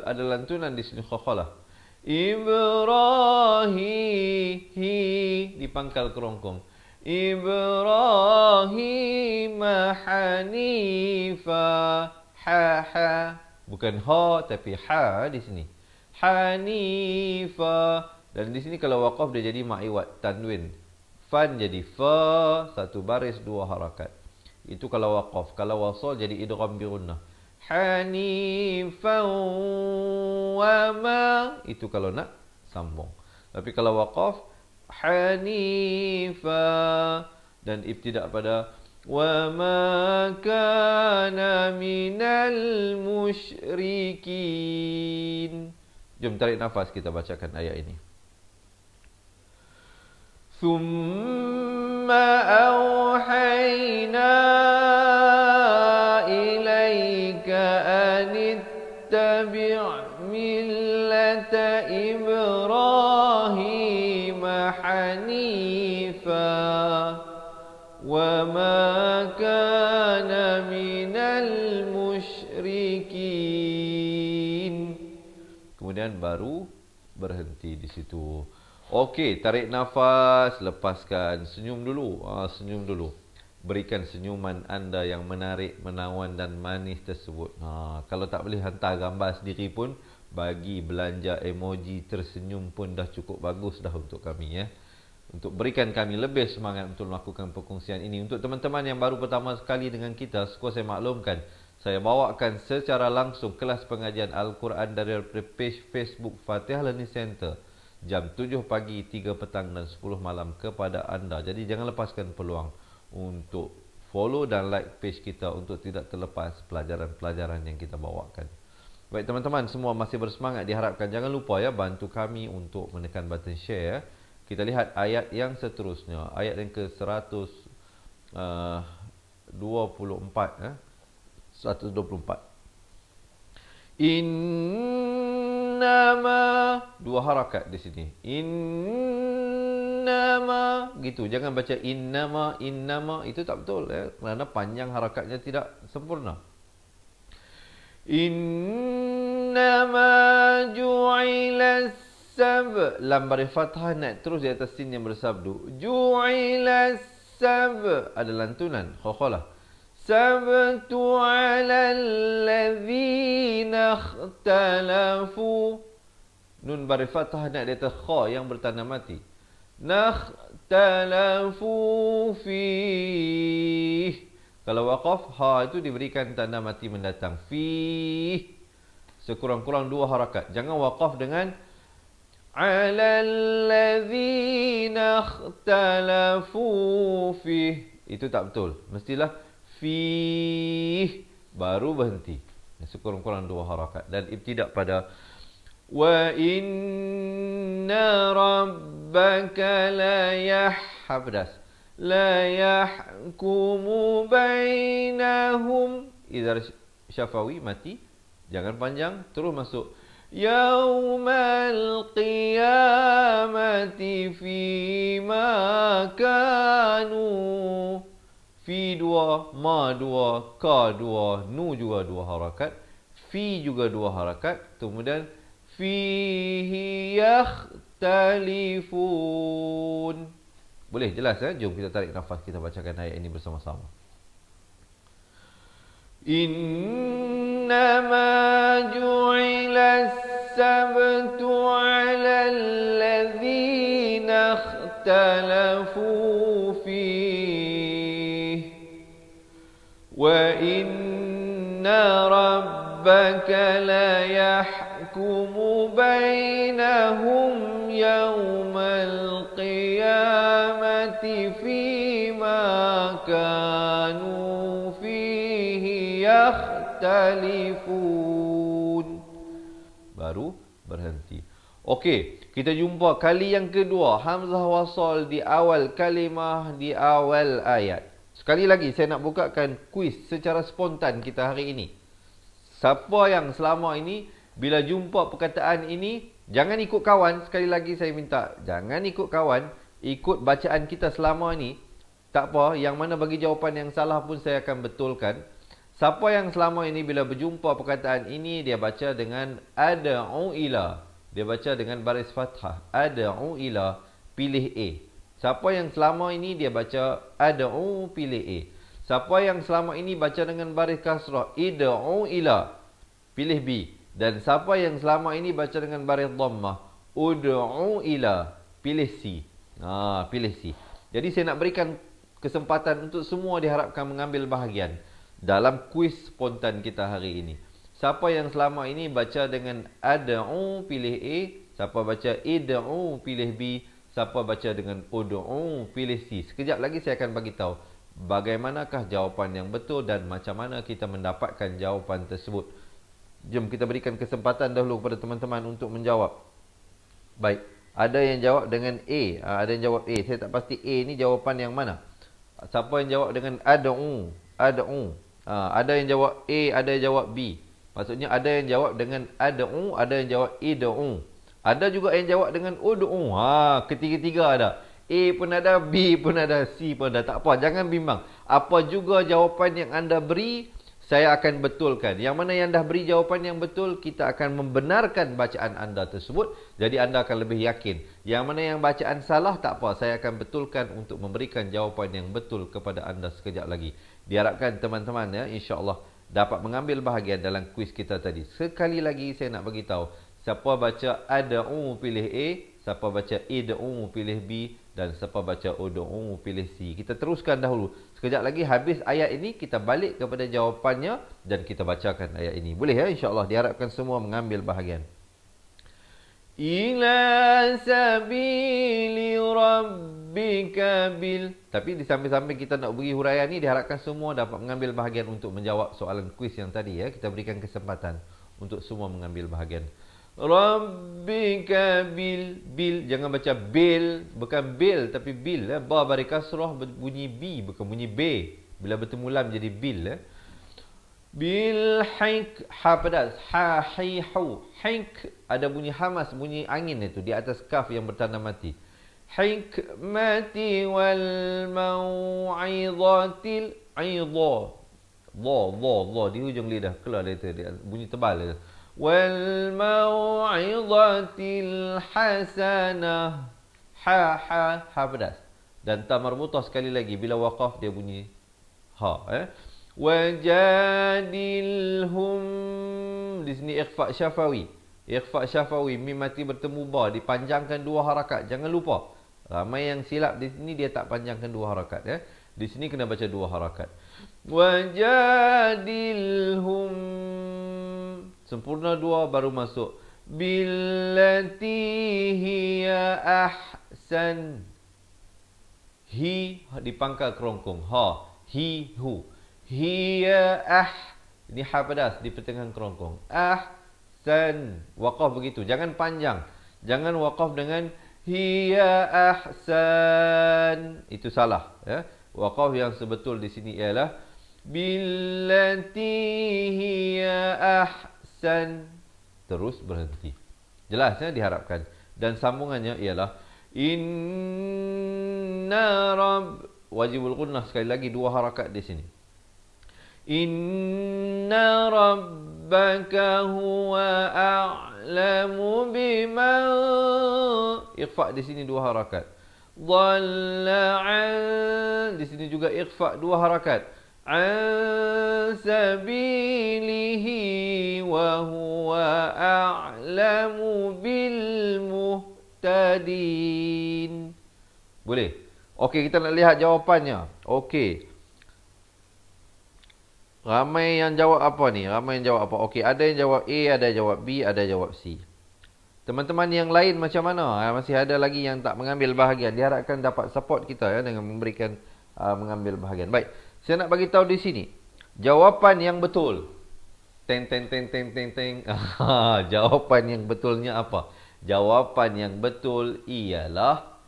Ada lantunan di sini khakhalah. Ibrahim di pangkal kerongkong. Ibrahim hanifa. Ha bukan ha tapi ha di sini. Hanifa. Dan di sini kalau waqaf dia jadi ma'iwat, tanwin. Fan jadi fa, 1 baris 2 harakat. Itu kalau waqaf. Kalau wasal jadi idgham bi gunnah. Hanifan wa ma. Itu kalau nak sambung. Tapi kalau waqaf hanifa dan ibtidak pada wa ma kana minal musyrikin. Jom tarik nafas, kita bacakan ayat ini. Thumma awhayna ilaika an ittabi' millata Ibrahim hanifa wa ma kana minal musyrikin. Kemudian baru berhenti di situ. Okey, tarik nafas, lepaskan, senyum dulu. Senyum dulu. Berikan senyuman anda yang menarik, menawan dan manis tersebut. Kalau tak boleh hantar gambar sendiri pun, bagi belanja emoji tersenyum pun dah cukup bagus dah untuk kami, ya. Untuk berikan kami lebih semangat untuk melakukan perkongsian ini. Untuk teman-teman yang baru pertama sekali dengan kita, saya maklumkan, saya bawakan secara langsung kelas pengajian Al-Quran dari page Facebook Fatihah Learning Center jam 7 pagi, 3 petang dan 10 malam kepada anda. Jadi jangan lepaskan peluang untuk follow dan like page kita untuk tidak terlepas pelajaran-pelajaran yang kita bawakan. Baik teman-teman, semua masih bersemangat, diharapkan jangan lupa ya bantu kami untuk menekan button share ya. Kita lihat ayat yang seterusnya, ayat yang ke 124 ya. 124. Innama, dua harakat di sini. Innama gitu, jangan baca innama, itu tak betul ya, kerana panjang harakatnya tidak sempurna. Innama ju'ila sab, lam baris fathah naik terus di atas sin yang bersabdu. Ju'ila sab, ada lantunan khakhalah. Sabtu 'ala allazina ikhtalafu, nun baris fathah naik di atas kha yang bertanda mati. Nakhtalafu fih, kalau waqaf, ha itu diberikan tanda mati mendatang. Fi, sekurang-kurang dua harakat. Jangan waqaf dengan alal ladzina ikhtalafu fi. Itu tak betul. Mestilah fi, baru berhenti. Sekurang-kurang dua harakat. Dan ibtidak pada wa inna rabbaka la yahhabdas. La yahkumu bainahum, idhar syafawi mati, jangan panjang, terus masuk yaumal qiyamati fima kanu. Fi dua, ma dua, ka dua, nu juga dua harakat, fi juga dua harakat, kemudian fihi yakhtalifun. Boleh jelas ya? Jom kita tarik nafas, kita bacakan ayat ini bersama-sama. Innama ju'ila as-sabtu 'ala alladzina ikhtalafu fihi wa inna rabbaka la yahkumu bainahum yawmal qiyamati fima kanu fihi yakhtalifun. Baru berhenti. Okey, kita jumpa kali yang kedua hamzah wasal di awal kalimah, di awal ayat. Sekali lagi saya nak bukakan kuis secara spontan kita hari ini. Siapa yang selama ini bila jumpa perkataan ini, jangan ikut kawan. Sekali lagi saya minta, jangan ikut kawan, ikut bacaan kita selama ini. Tak apa, yang mana bagi jawapan yang salah pun saya akan betulkan. Siapa yang selama ini bila berjumpa perkataan ini, dia baca dengan ad'u ila, dia baca dengan baris fathah, ad'u ila, pilih A. Siapa yang selama ini dia baca ad'u, pilih A. Siapa yang selama ini baca dengan baris kasrah, id'u ila, pilih B. Dan siapa yang selama ini baca dengan baris dhammah, ud'u ila, pilih C. Pilih C. Jadi saya nak berikan kesempatan untuk semua diharapkan mengambil bahagian dalam kuis spontan kita hari ini. Siapa yang selama ini baca dengan ad'u, pilih A. Siapa baca id'u, pilih B. Siapa baca dengan ud'u, pilih C. Sekejap lagi saya akan bagi tahu bagaimanakah jawapan yang betul dan macam mana kita mendapatkan jawapan tersebut. Jom kita berikan kesempatan dahulu kepada teman-teman untuk menjawab. Baik, ada yang jawab dengan A, ada yang jawab A. Saya tak pasti A ni jawapan yang mana. Siapa yang jawab dengan ad'u, ad'u. Ada yang jawab A, ada yang jawab B. Maksudnya ada yang jawab dengan ad'u, ada yang jawab id'u. Ada juga yang jawab dengan ud'u. Ketiga-tiga ada. A pun ada, B pun ada, C pun ada. Tak apa, jangan bimbang. Apa juga jawapan yang anda beri, saya akan betulkan. Yang mana yang dah beri jawapan yang betul, kita akan membenarkan bacaan anda tersebut. Jadi anda akan lebih yakin. Yang mana yang bacaan salah, tak apa. Saya akan betulkan untuk memberikan jawapan yang betul kepada anda sekejap lagi. Diharapkan teman-teman ya, insya-Allah dapat mengambil bahagian dalam kuis kita tadi. Sekali lagi saya nak bagi tahu, siapa baca ad'u pilih A, siapa baca id'u pilih B, dan siapa baca ud'u pilih C. Kita teruskan dahulu. Sekejap lagi habis ayat ini, kita balik kepada jawapannya dan kita bacakan ayat ini. Boleh ya, insya-Allah. Diharapkan semua mengambil bahagian. Ila sabili rabbika bil. Tapi di samping-samping kita nak beri huraian ni, diharapkan semua dapat mengambil bahagian untuk menjawab soalan kuis yang tadi ya. Kita berikan kesempatan untuk semua mengambil bahagian. Rabbika bil, jangan baca bil, bukan bil tapi bil. Ba bari kasrah bunyi b, bukan bunyi b. Bila bertemu lam jadi bil. Bil hik, ha pedas, ha hi hu. Hik ada bunyi hamas, bunyi angin itu di atas kaf yang bertanda mati. Hikmati wal mau'izatil aidha. Dha di hujung lidah keluar dia bunyi tebal dia. Wal mau'izatil hasanah. Ha pedas. Dan ta marbutah sekali lagi bila waqaf dia bunyi ha. Wajadilhum, di sini ikhfa syafawi. Ikhfa syafawi, mim mati bertemu ba, dipanjangkan 2 harakat. Jangan lupa. Ramai yang silap di sini dia tak panjangkan 2 harakat ya. Di sini kena baca 2 harakat. Wajadilhum, sempurna 2 baru masuk. Billati hiya ahsan. Hi dipangkal kerongkong. Ha, hi hu. Hiya ini ha pedas di pertengahan kerongkong. Ahsan. Waqaf begitu. Jangan panjang. Jangan waqaf dengan hiya ahsan. Itu salah ya. Waqaf yang sebetul di sini ialah billati hiya ahsan. Terus berhenti. Jelas ya, diharapkan. Dan sambungannya ialah inna rabb, wajibul gunnah sekali lagi 2 harakat di sini. Inna rabbaka huwa a'lamu biman, ikhfa di sini 2 harakat. Dhalla an, di sini juga ikhfa 2 harakat. An sabilihi wa huwa a'lamu bil muhtadin. Boleh? Okey, kita nak lihat jawapannya. Okey. Ramai yang jawab apa ni? Ramai yang jawab apa? Okey, ada yang jawab A, ada yang jawab B, ada yang jawab C. Teman-teman yang lain macam mana? Masih ada lagi yang tak mengambil bahagian. Diharapkan dapat support kita ya dengan memberikan mengambil bahagian. Baik, saya nak bagi tahu di sini. Jawapan yang betul. Teng. Jawapan yang betulnya apa? Jawapan yang betul ialah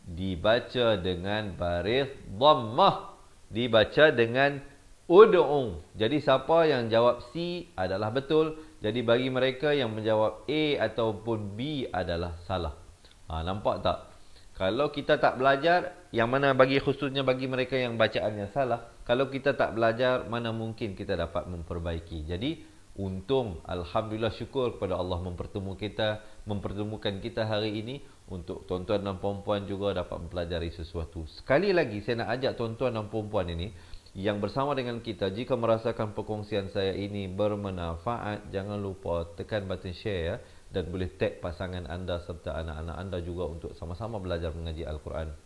dibaca dengan baris dhammah. Dibaca dengan ud'u. Jadi siapa yang jawab C adalah betul. Jadi bagi mereka yang menjawab A ataupun B adalah salah. Nampak tak? Kalau kita tak belajar, yang mana bagi khususnya bagi mereka yang bacaannya salah, kalau kita tak belajar, mana mungkin kita dapat memperbaiki. Jadi untung, alhamdulillah, syukur kepada Allah mempertemukan kita hari ini untuk tuan-tuan dan puan-puan juga dapat mempelajari sesuatu. Sekali lagi saya nak ajak tuan-tuan dan puan-puan ini yang bersama dengan kita, jika merasakan perkongsian saya ini bermanfaat, jangan lupa tekan button share ya, dan boleh tag pasangan anda serta anak-anak anda juga untuk sama-sama belajar mengaji Al-Quran.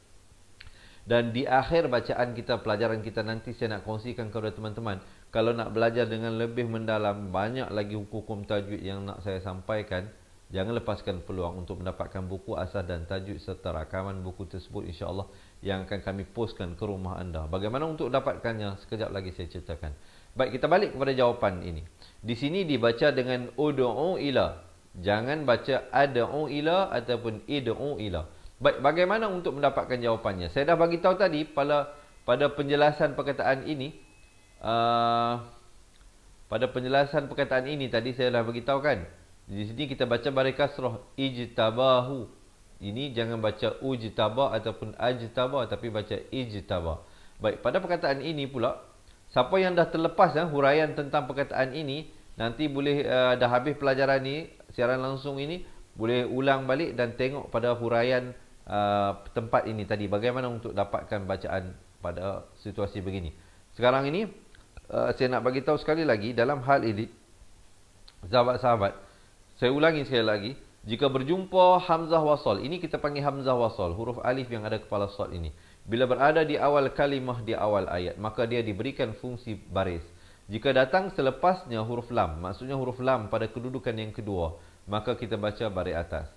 Dan di akhir bacaan kita, pelajaran kita nanti, saya nak kongsikan kepada teman-teman, kalau nak belajar dengan lebih mendalam, banyak lagi hukum tajwid yang nak saya sampaikan. Jangan lepaskan peluang untuk mendapatkan buku asas dan tajwid serta rakaman buku tersebut, insya-Allah, yang akan kami postkan ke rumah anda. Bagaimana untuk dapatkannya? Sekejap lagi saya ceritakan. Baik, kita balik kepada jawapan ini. Di sini dibaca dengan ud'u ila. Jangan baca ad'u ila ataupun id'u ila. Baik, bagaimana untuk mendapatkan jawapannya? Saya dah bagi tahu tadi pada penjelasan perkataan ini. Pada penjelasan perkataan ini tadi saya dah bagi tahu kan. Di sini kita baca baris kasrah ijtabahu. Ini jangan baca ujtaba ataupun ajtaba, tapi baca ijtaba. Baik, pada perkataan ini pula, siapa yang dah terlepas huraian tentang perkataan ini, nanti boleh dah habis pelajaran ni, siaran langsung ini, boleh ulang balik dan tengok pada huraian tempat ini tadi, bagaimana untuk dapatkan bacaan pada situasi begini. Sekarang ini saya nak bagi tahu sekali lagi dalam hal ini, sahabat-sahabat, saya ulangi sekali lagi, jika berjumpa hamzah wasal, ini kita panggil hamzah wasal, huruf alif yang ada kepala sad ini, bila berada di awal kalimah, di awal ayat, maka dia diberikan fungsi baris. Jika datang selepasnya huruf lam, maksudnya huruf lam pada kedudukan yang kedua, maka kita baca baris atas.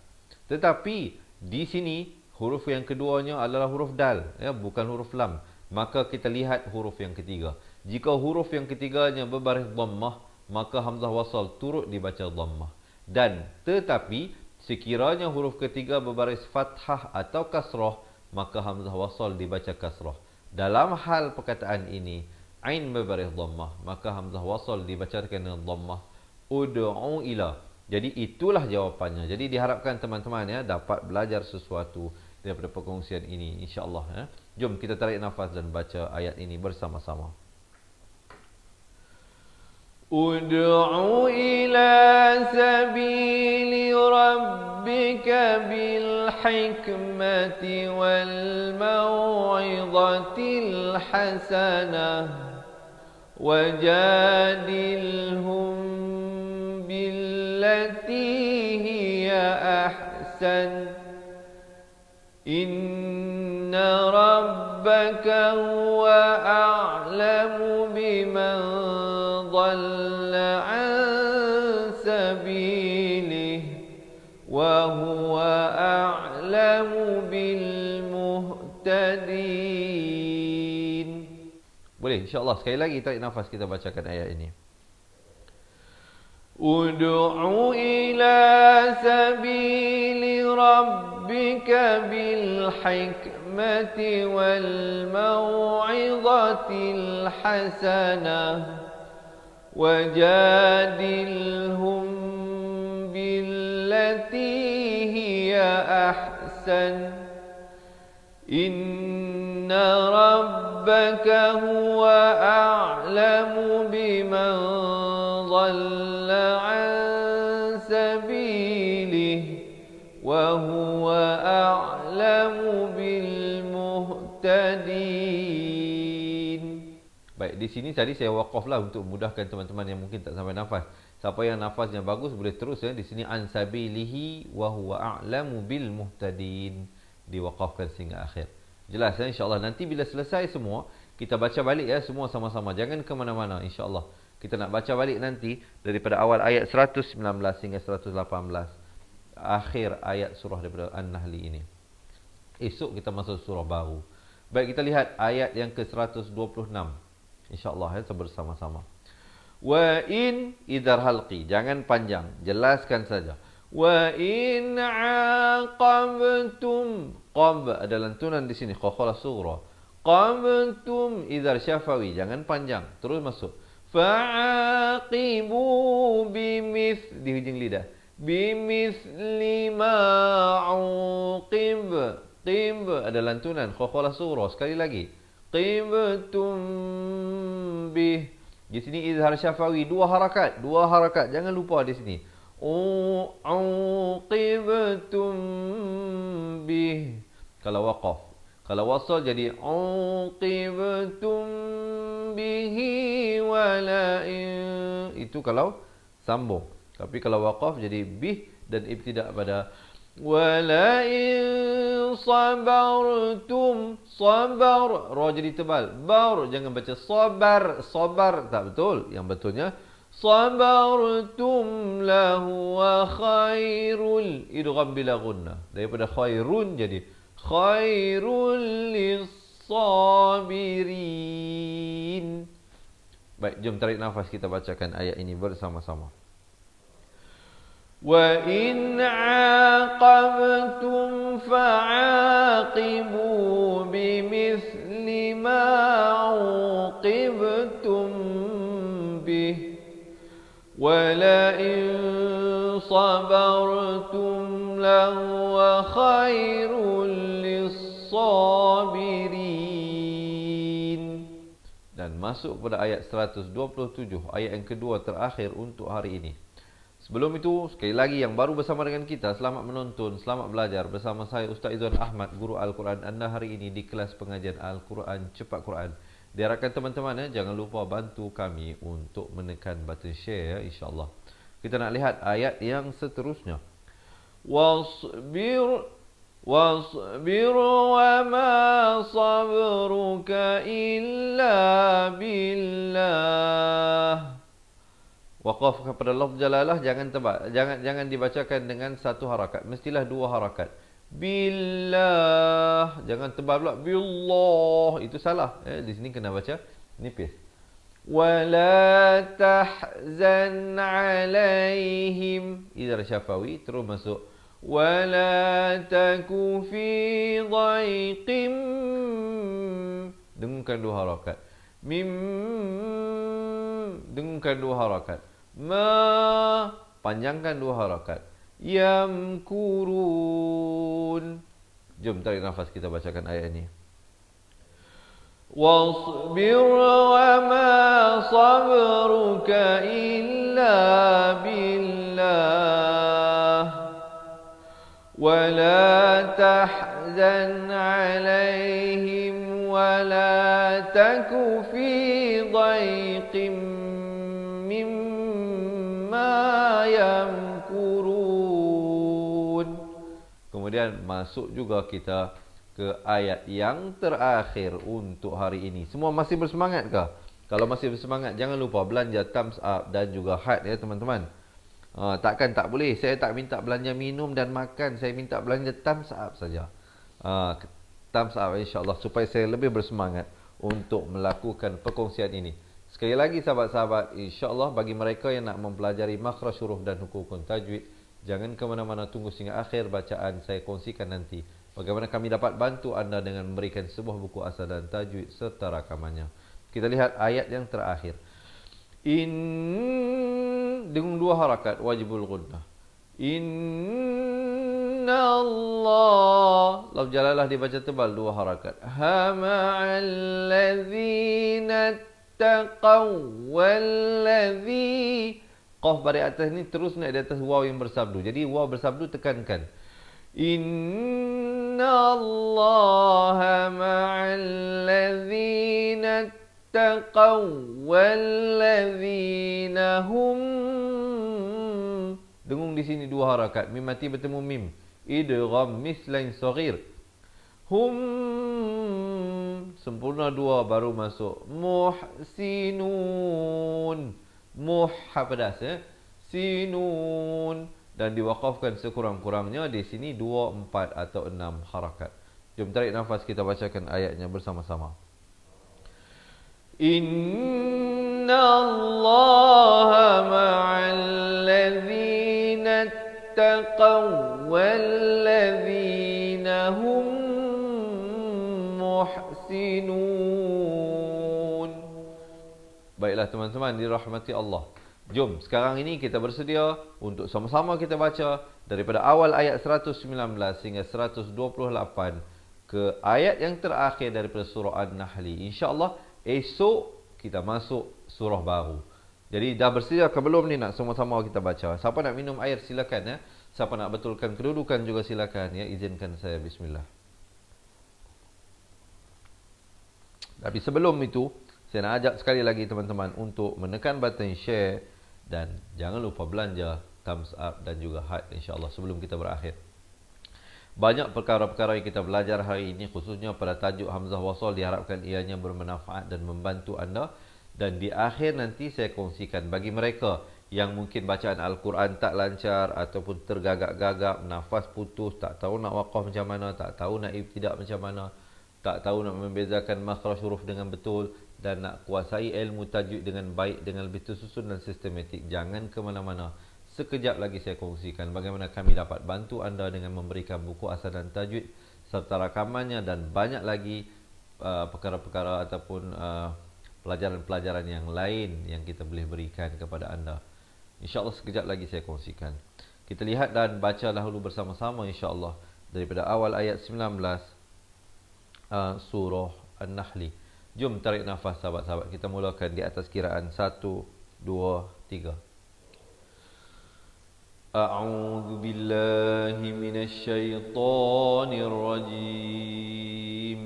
Tetapi di sini huruf yang keduanya adalah huruf dal, ya, bukan huruf lam. Maka kita lihat huruf yang ketiga. Jika huruf yang ketiganya berbaris dhammah, maka hamzah wasal turut dibaca dhammah. Dan tetapi sekiranya huruf ketiga berbaris fathah atau kasrah, maka hamzah wasal dibaca kasrah. Dalam hal perkataan ini, ain berbaris dhammah, maka hamzah wasal dibacakan dengan dhammah. Ud'u ila. Jadi itulah jawapannya. Jadi diharapkan teman-teman ya dapat belajar sesuatu daripada perkongsian ini, insya-Allah ya. Jom kita tarik nafas dan baca ayat ini bersama-sama. Ud'u ila sabili rabbika bil hikmati wal mau'izatil hasanah wajadilhum billati hiya ahsan inna rabbaka huwa a'lamu biman dhalla an sabilihi wa huwa a'lamu bil muhtadin. Boleh, insya-Allah sekali lagi tarik nafas kita bacakan ayat ini. Ud'u ila sabili rabbika bil hikmati wal mau'izatil hasanah wajadilhum billati hiya ahsan inna rabbaka huwa a'lamu biman dhalla an sabilihi wa huwa a'lamu bil muhtadin. Baik, di sini tadi saya wakaflah untuk memudahkan teman-teman yang mungkin tak sampai nafas. Siapa yang nafasnya bagus boleh terus ya. Di sini an sabilihi wa huwa a'lamu bil muhtadin. Diwakafkan sehingga akhir. Jelas ya, insya-Allah. Nanti bila selesai semua, kita baca balik ya semua sama-sama. Jangan ke mana-mana, insya-Allah. Kita nak baca balik nanti daripada awal ayat 119 hingga 118. Akhir ayat surah daripada An-Nahl ini. Esok kita masuk surah baru. Baik, kita lihat ayat yang ke-126. Insya-Allah ya, bersama-sama. Wa in idhar halqi. Jangan panjang, jelaskan saja. Wa in aqabtum, qab ada lantunan di sini, qaqalah sughra. Qabtum idhar syafawi, jangan panjang, terus masuk. Fa'aqibu bimith, di hujung lidah. Bimithli ma'uqib, qib ada lantunan, qaqalah sughra. Sekali lagi. Qibtum bih. Di sini izhar syafawi, dua harakat, jangan lupa di sini. Uqibtum bih. Kalau waqaf. Kalau wasal jadi uqibtum bihi wala itu kalau sambung. Tapi kalau waqaf jadi bih dan ibtida' pada wala in sabartum. Sabar, ra jadi tebal. Bar jangan baca sabar, sabar tak betul. Yang betulnya sabartum lahu wa khairul, idgham bila gunnah. Daripada khairun jadi khairul lis-sabirin. Baik, jom tarik nafas kita bacakan ayat ini bersama-sama. Wa in 'aqabtum fa'aqibu bimithli ma 'uqibtum bih. وَلَئِن صَبَرْتُمْ لَهُوَ خَيْرٌ لِلصَّابِرِينَ. Dan masuk pada ayat 127, ayat yang kedua terakhir untuk hari ini. Sebelum itu, sekali lagi yang baru bersama dengan kita, selamat menonton, selamat belajar bersama saya Ustaz Izzuan Ahmad, Guru Al-Quran Anda hari ini di kelas pengajian Al-Quran Cepat Quran. Diharapkan teman-teman jangan lupa bantu kami untuk menekan button share ya, insya-Allah. Kita nak lihat ayat yang seterusnya. Wasbir wa ma sabruka illa billah. Waqaf kepada lafz jalalah jangan tebal, jangan dibacakan dengan satu harakat, mestilah dua harakat. Billah, jangan tebal pula billah, itu salah. Di sini kena baca nipis. ولا تحزن عليهم إذا شفوي terus masuk ولا تك في ضيق dengungkan dua harakat dengungkan dua harakat panjangkan dua harakat yamkurun. Jom tarik nafas, kita bacakan ayat ini. واصبر وما صبرك إلا بالله ولا تحزن عليهم ولا تك في ضيق مما يمكرون. Kemudian masuk juga kita ke ayat yang terakhir untuk hari ini. Semua masih bersemangat ke? Kalau masih bersemangat, jangan lupa belanja thumbs up dan juga heart ya teman-teman. Takkan tak boleh. Saya tak minta belanja minum dan makan. Saya minta belanja thumbs up saja. Thumbs up insyaAllah supaya saya lebih bersemangat untuk melakukan perkongsian ini. Sekali lagi sahabat-sahabat, insyaAllah bagi mereka yang nak mempelajari makhraj huruf dan hukum tajwid, jangan ke mana-mana, tunggu sehingga akhir bacaan saya kongsikan nanti. Bagaimana kami dapat bantu anda dengan memberikan sebuah buku asal dan tajwid serta rakamannya. Kita lihat ayat yang terakhir. Dengan dua harakat wajibul ghunnah. Inna Allah. Lafz jalalah dibaca tebal dua harakat. Hama'allazina taqaw walladzi. Qaf baris atas ni terus naik di atas waw yang bersabdu. Jadi waw bersabdu tekankan. Inna Allaha ma'allazina taqaw wallazina hum. Dengung di sini dua harakat, mim mati bertemu mim, idgham mislain saghir. Hum sempurna dua baru masuk muhsinun. Muh pedas sinun. Dan diwakafkan sekurang-kurangnya di sini 2, 4 atau 6 harakat. Jom tarik nafas, kita bacakan ayatnya bersama-sama. Inna Allaha ma'allazina taqaw wallazina hum muhsinun. Baiklah teman-teman dirahmati Allah. Jom, sekarang ini kita bersedia untuk sama-sama kita baca daripada awal ayat 119 hingga 128 ke ayat yang terakhir daripada surah An-Nahli. InsyaAllah, esok kita masuk surah baru. Jadi, dah bersedia ke belum ni nak sama-sama kita baca? Siapa nak minum air silakan ya. Siapa nak betulkan kedudukan juga silakan ya. Izinkan saya, bismillah. Tapi sebelum itu, saya nak ajak sekali lagi teman-teman untuk menekan button share dan jangan lupa belanja thumbs up dan juga heart insyaAllah sebelum kita berakhir. Banyak perkara-perkara yang kita belajar hari ini, khususnya pada tajuk Hamzah Wasal, diharapkan ianya bermanfaat dan membantu anda. Dan di akhir nanti saya kongsikan bagi mereka yang mungkin bacaan Al-Quran tak lancar ataupun tergagap-gagap, nafas putus, tak tahu nak waqaf macam mana, tak tahu nak ibtidak macam mana, tak tahu nak membezakan makhraj huruf dengan betul, dan nak kuasai ilmu tajwid dengan baik, dengan lebih tersusun dan sistematik. Jangan ke mana-mana. Sekejap lagi saya kongsikan bagaimana kami dapat bantu anda dengan memberikan buku asal dan tajwid serta rakamannya dan banyak lagi perkara-perkara ataupun pelajaran-pelajaran yang lain yang kita boleh berikan kepada anda. InsyaAllah sekejap lagi saya kongsikan. Kita lihat dan baca dahulu bersama-sama insyaAllah daripada awal ayat 19 surah An-Nahli. Jom tarik nafas sahabat-sahabat. Kita mulakan di atas kiraan 1, 2, 3. A'udzu billahi minasy syaithanir rajim.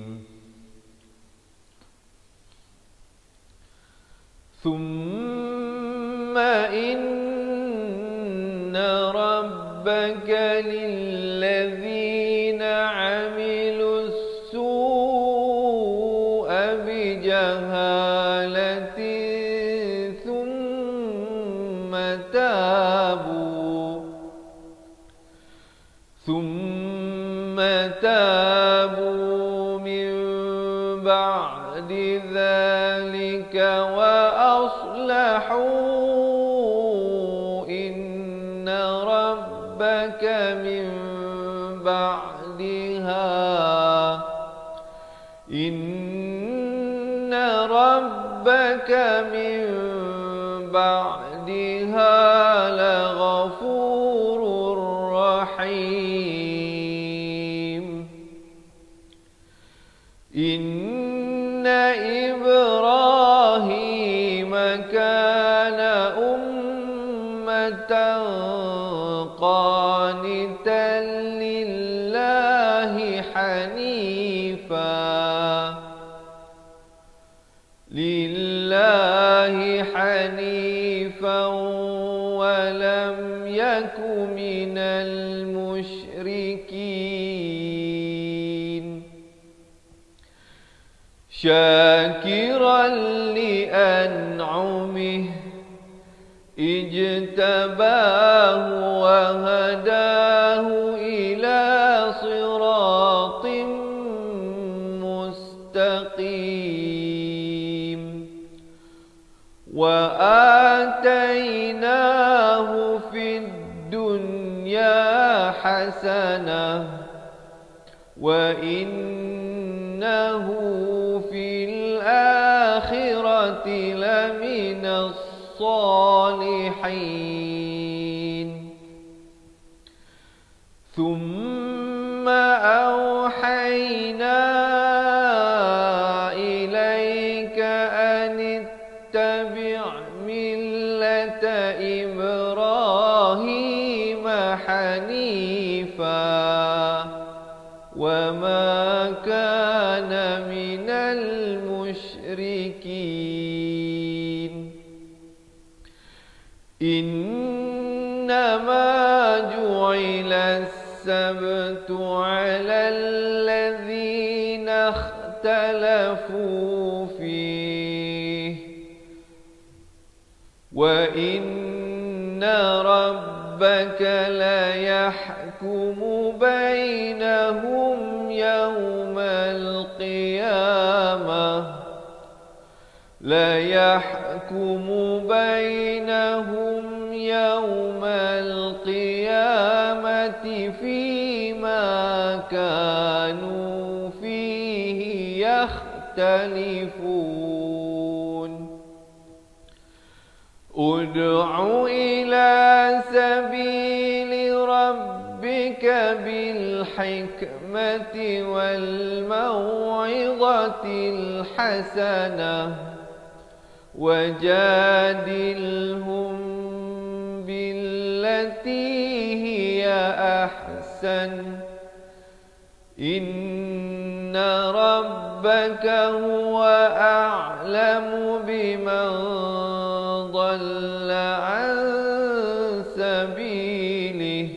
Thumma inna rabbaka lilladzina 'amilus jahalatin thumma tabu min ba'di dzalika wa بعدها لغفور رحيم إن إبراهيم كان أمة قانتا لله حنيفا ولم يك من المشركين شاكرا لأنعمه اجتباه وهداه إلى صراط مستقيم وآتيناه في الدنيا حسنة وإنه في الآخرة لمن الصالحين ثم أوحينا إليك أن اتبع ملة إبراهيم حنيفا وما كان من المشركين إنما جعل السبت على الذين اختلفوا فيه وإن ربك ليحكم بينهم يوم القيامة فيما كانوا فيه يختلفون ادع إلى سبيل ربك بالحكمة والموعظة الحسنة وجادلهم بالتي هي أحسن إن ربك هو أعلم بمن ضل عن سبيله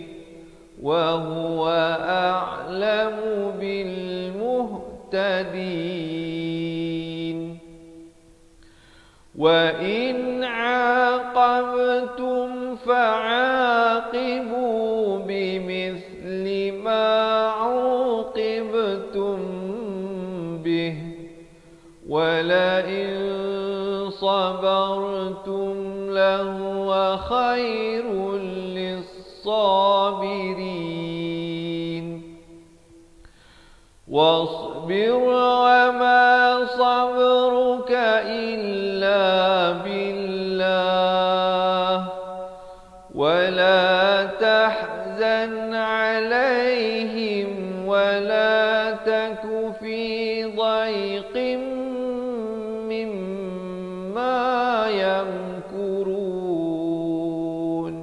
وهو أعلم بالمهتدين وإن عاقبتم فعاقبوا بمثل ما عوقبتم به ولئن صبرتم لهو خير للصابرين واصبر وما صبرك إلا بالله ولا تحزن عليهم ولا تك في ضيق مما يمكرون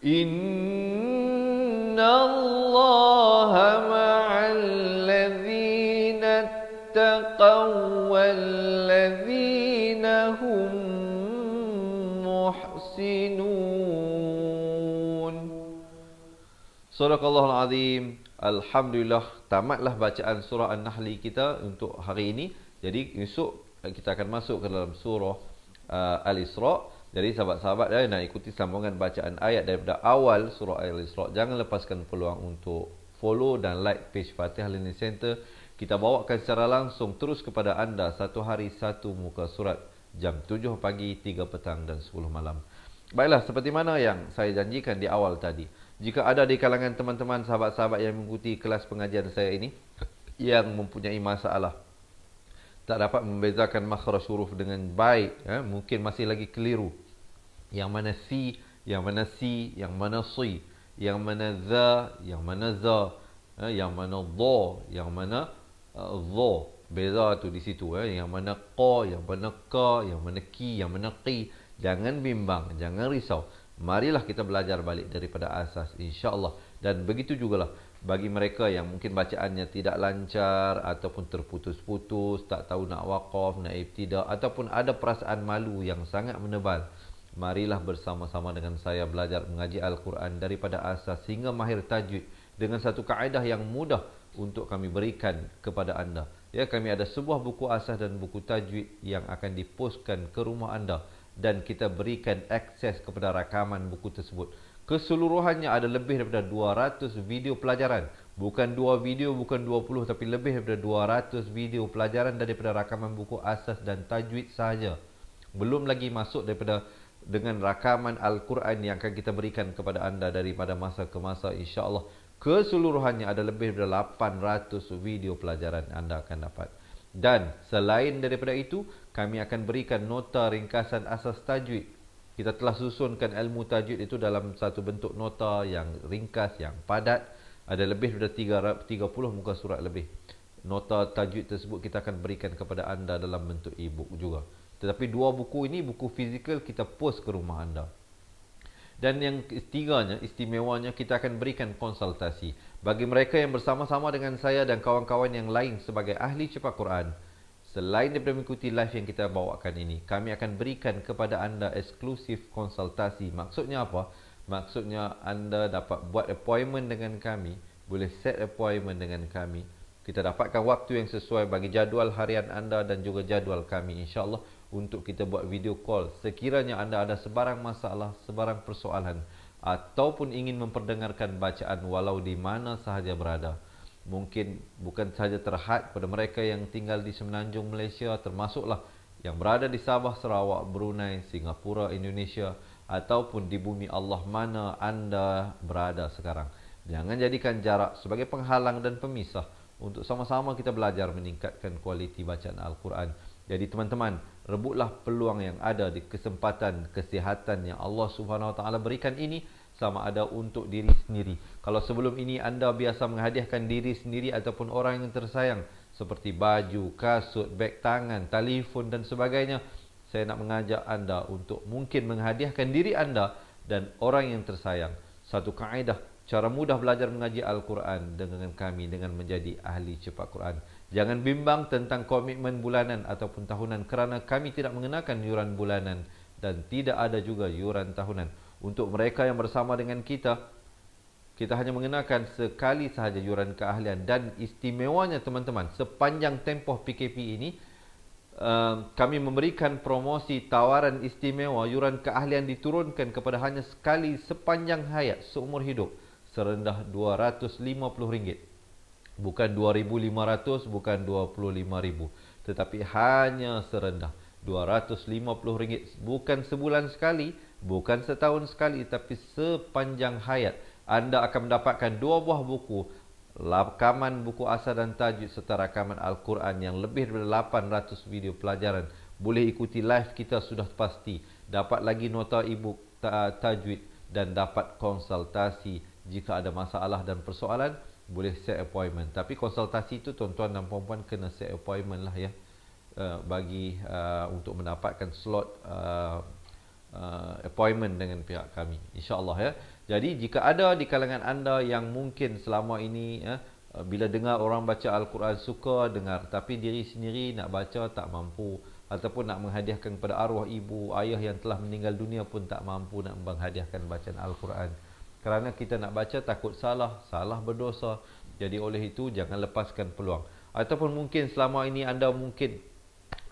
إن الله مع الذين اتقوا والذين هم محسنون. Sadaqallahul Azim. Alhamdulillah, tamatlah bacaan surah An-Nahl kita untuk hari ini. Jadi esok kita akan masuk ke dalam surah Al-Isra. Jadi sahabat-sahabat nak ikuti sambungan bacaan ayat daripada awal surah Al-Isra. Jangan lepaskan peluang untuk follow dan like page Fatihah Learning Center. Kita bawakan secara langsung terus kepada anda satu hari satu muka surat, jam 7 pagi, 3 petang dan 10 malam. Baiklah, seperti mana yang saya janjikan di awal tadi, jika ada di kalangan teman-teman sahabat-sahabat yang mengikuti kelas pengajian saya ini yang mempunyai masalah tak dapat membezakan makhraj huruf dengan baik, mungkin masih lagi keliru. Yang mana si, yang mana si, yang mana si, yang mana za, yang mana za, yang mana dha, yang mana dha. Beza tu di situ, yang mana qa, yang mana ka, yang mana ki, yang mana qi. Jangan bimbang, jangan risau. Marilah kita belajar balik daripada asas, insya-Allah. Dan begitu jugalah bagi mereka yang mungkin bacaannya tidak lancar ataupun terputus-putus, tak tahu nak waqaf, nak ibtida, ataupun ada perasaan malu yang sangat menebal. Marilah bersama-sama dengan saya belajar mengaji Al-Quran daripada asas hingga mahir tajwid dengan satu kaedah yang mudah untuk kami berikan kepada anda. Ya, kami ada sebuah buku asas dan buku tajwid yang akan dipostkan ke rumah anda dan kita berikan akses kepada rakaman buku tersebut. Keseluruhannya ada lebih daripada 200 video pelajaran. Bukan 2 video, bukan 20, tapi lebih daripada 200 video pelajaran daripada rakaman buku asas dan tajwid sahaja. Belum lagi masuk daripada dengan rakaman Al-Quran yang akan kita berikan kepada anda daripada masa ke masa, insya-Allah. Keseluruhannya ada lebih daripada 800 video pelajaran anda akan dapat. Dan selain daripada itu, kami akan berikan nota ringkasan asas tajwid. Kita telah susunkan ilmu tajwid itu dalam satu bentuk nota yang ringkas, yang padat. Ada lebih daripada 30 muka surat lebih. Nota tajwid tersebut kita akan berikan kepada anda dalam bentuk e-book juga. Tetapi 2 buku ini, buku fizikal, kita post ke rumah anda. Dan yang ketiganya, istimewanya, kita akan berikan konsultasi. Bagi mereka yang bersama-sama dengan saya dan kawan-kawan yang lain sebagai ahli cepat Quran, selain daripada mengikuti live yang kita bawakan ini, kami akan berikan kepada anda eksklusif konsultasi. Maksudnya apa? Maksudnya anda dapat buat appointment dengan kami, boleh set appointment dengan kami. Kita dapatkan waktu yang sesuai bagi jadual harian anda dan juga jadual kami, insya-Allah, untuk kita buat video call sekiranya anda ada sebarang masalah, sebarang persoalan, ataupun ingin memperdengarkan bacaan walau di mana sahaja berada. Mungkin bukan sahaja terhad pada mereka yang tinggal di Semenanjung Malaysia, termasuklah yang berada di Sabah, Sarawak, Brunei, Singapura, Indonesia, ataupun di bumi Allah mana anda berada sekarang. Jangan jadikan jarak sebagai penghalang dan pemisah untuk sama-sama kita belajar meningkatkan kualiti bacaan Al-Quran. Jadi teman-teman, rebutlah peluang yang ada di kesempatan kesihatan yang Allah Subhanahu Wa Taala berikan ini, sama ada untuk diri sendiri. Kalau sebelum ini anda biasa menghadiahkan diri sendiri ataupun orang yang tersayang seperti baju, kasut, beg tangan, telefon dan sebagainya, saya nak mengajak anda untuk mungkin menghadiahkan diri anda dan orang yang tersayang. Satu kaedah, cara mudah belajar mengaji Al-Quran dengan kami dengan menjadi ahli cepat Quran. Jangan bimbang tentang komitmen bulanan ataupun tahunan kerana kami tidak mengenakan yuran bulanan dan tidak ada juga yuran tahunan. Untuk mereka yang bersama dengan kita hanya mengenakan sekali sahaja yuran keahlian. Dan istimewanya teman-teman, sepanjang tempoh PKP ini, kami memberikan promosi tawaran istimewa. Yuran keahlian diturunkan kepada hanya sekali sepanjang hayat, seumur hidup, serendah RM250. Bukan 2.500, bukan 25.000, tetapi hanya serendah RM250. Bukan sebulan sekali, bukan setahun sekali, tapi sepanjang hayat. Anda akan mendapatkan 2 buah buku, rakaman buku asal dan tajwid serta rakaman Al-Quran yang lebih dari 800 video pelajaran. Boleh ikuti live kita sudah pasti. Dapat lagi nota e-book tajwid dan dapat konsultasi. Jika ada masalah dan persoalan, boleh set appointment. Tapi konsultasi itu tuan-tuan dan puan-puan kena set appointment lah ya, bagi untuk mendapatkan slot appointment dengan pihak kami, insya-Allah ya. Jadi jika ada di kalangan anda yang mungkin selama ini bila dengar orang baca Al-Quran suka dengar, tapi diri sendiri nak baca tak mampu, ataupun nak menghadiahkan kepada arwah ibu, ayah yang telah meninggal dunia pun tak mampu nak menghadiahkan bacaan Al-Quran. Kerana kita nak baca takut salah berdosa. Jadi oleh itu jangan lepaskan peluang. Ataupun mungkin selama ini anda mungkin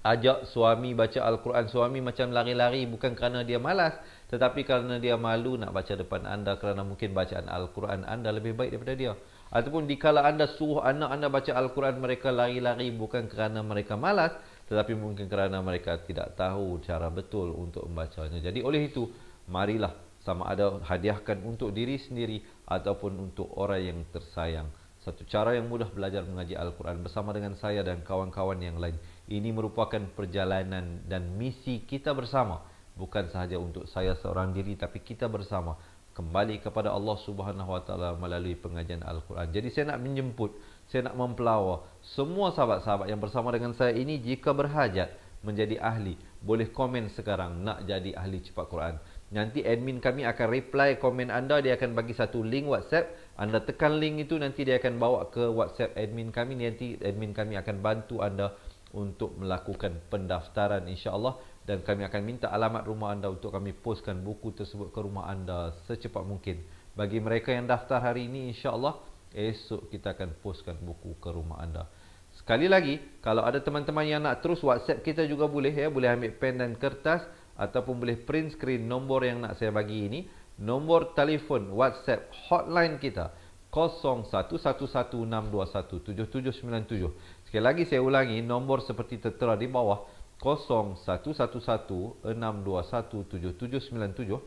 ajak suami baca Al-Quran, suami macam lari-lari bukan kerana dia malas, tetapi kerana dia malu nak baca depan anda, kerana mungkin bacaan Al-Quran anda lebih baik daripada dia. Ataupun dikala anda suruh anak anda baca Al-Quran, mereka lari-lari bukan kerana mereka malas, tetapi mungkin kerana mereka tidak tahu cara betul untuk membacanya. Jadi oleh itu, marilah sama ada hadiahkan untuk diri sendiri ataupun untuk orang yang tersayang. Satu cara yang mudah belajar mengaji Al-Quran bersama dengan saya dan kawan-kawan yang lain. Ini merupakan perjalanan dan misi kita bersama. Bukan sahaja untuk saya seorang diri, tapi kita bersama kembali kepada Allah Subhanahu Wa Taala melalui pengajian Al-Quran. Jadi saya nak menjemput, saya nak mempelawar semua sahabat-sahabat yang bersama dengan saya ini, jika berhajat menjadi ahli, boleh komen sekarang nak jadi ahli cepat Quran. Nanti admin kami akan reply komen anda, dia akan bagi satu link WhatsApp. Anda tekan link itu, nanti dia akan bawa ke WhatsApp admin kami. Nanti admin kami akan bantu anda untuk melakukan pendaftaran insya-Allah, dan kami akan minta alamat rumah anda untuk kami postkan buku tersebut ke rumah anda secepat mungkin. Bagi mereka yang daftar hari ini, insya-Allah esok kita akan postkan buku ke rumah anda. Sekali lagi, kalau ada teman-teman yang nak terus WhatsApp kita juga boleh ya, boleh ambil pen dan kertas ataupun boleh print screen nombor yang nak saya bagi ini. Nombor telefon WhatsApp hotline kita 0111621797. Sekali lagi saya ulangi, nombor seperti tertera di bawah 0111621797.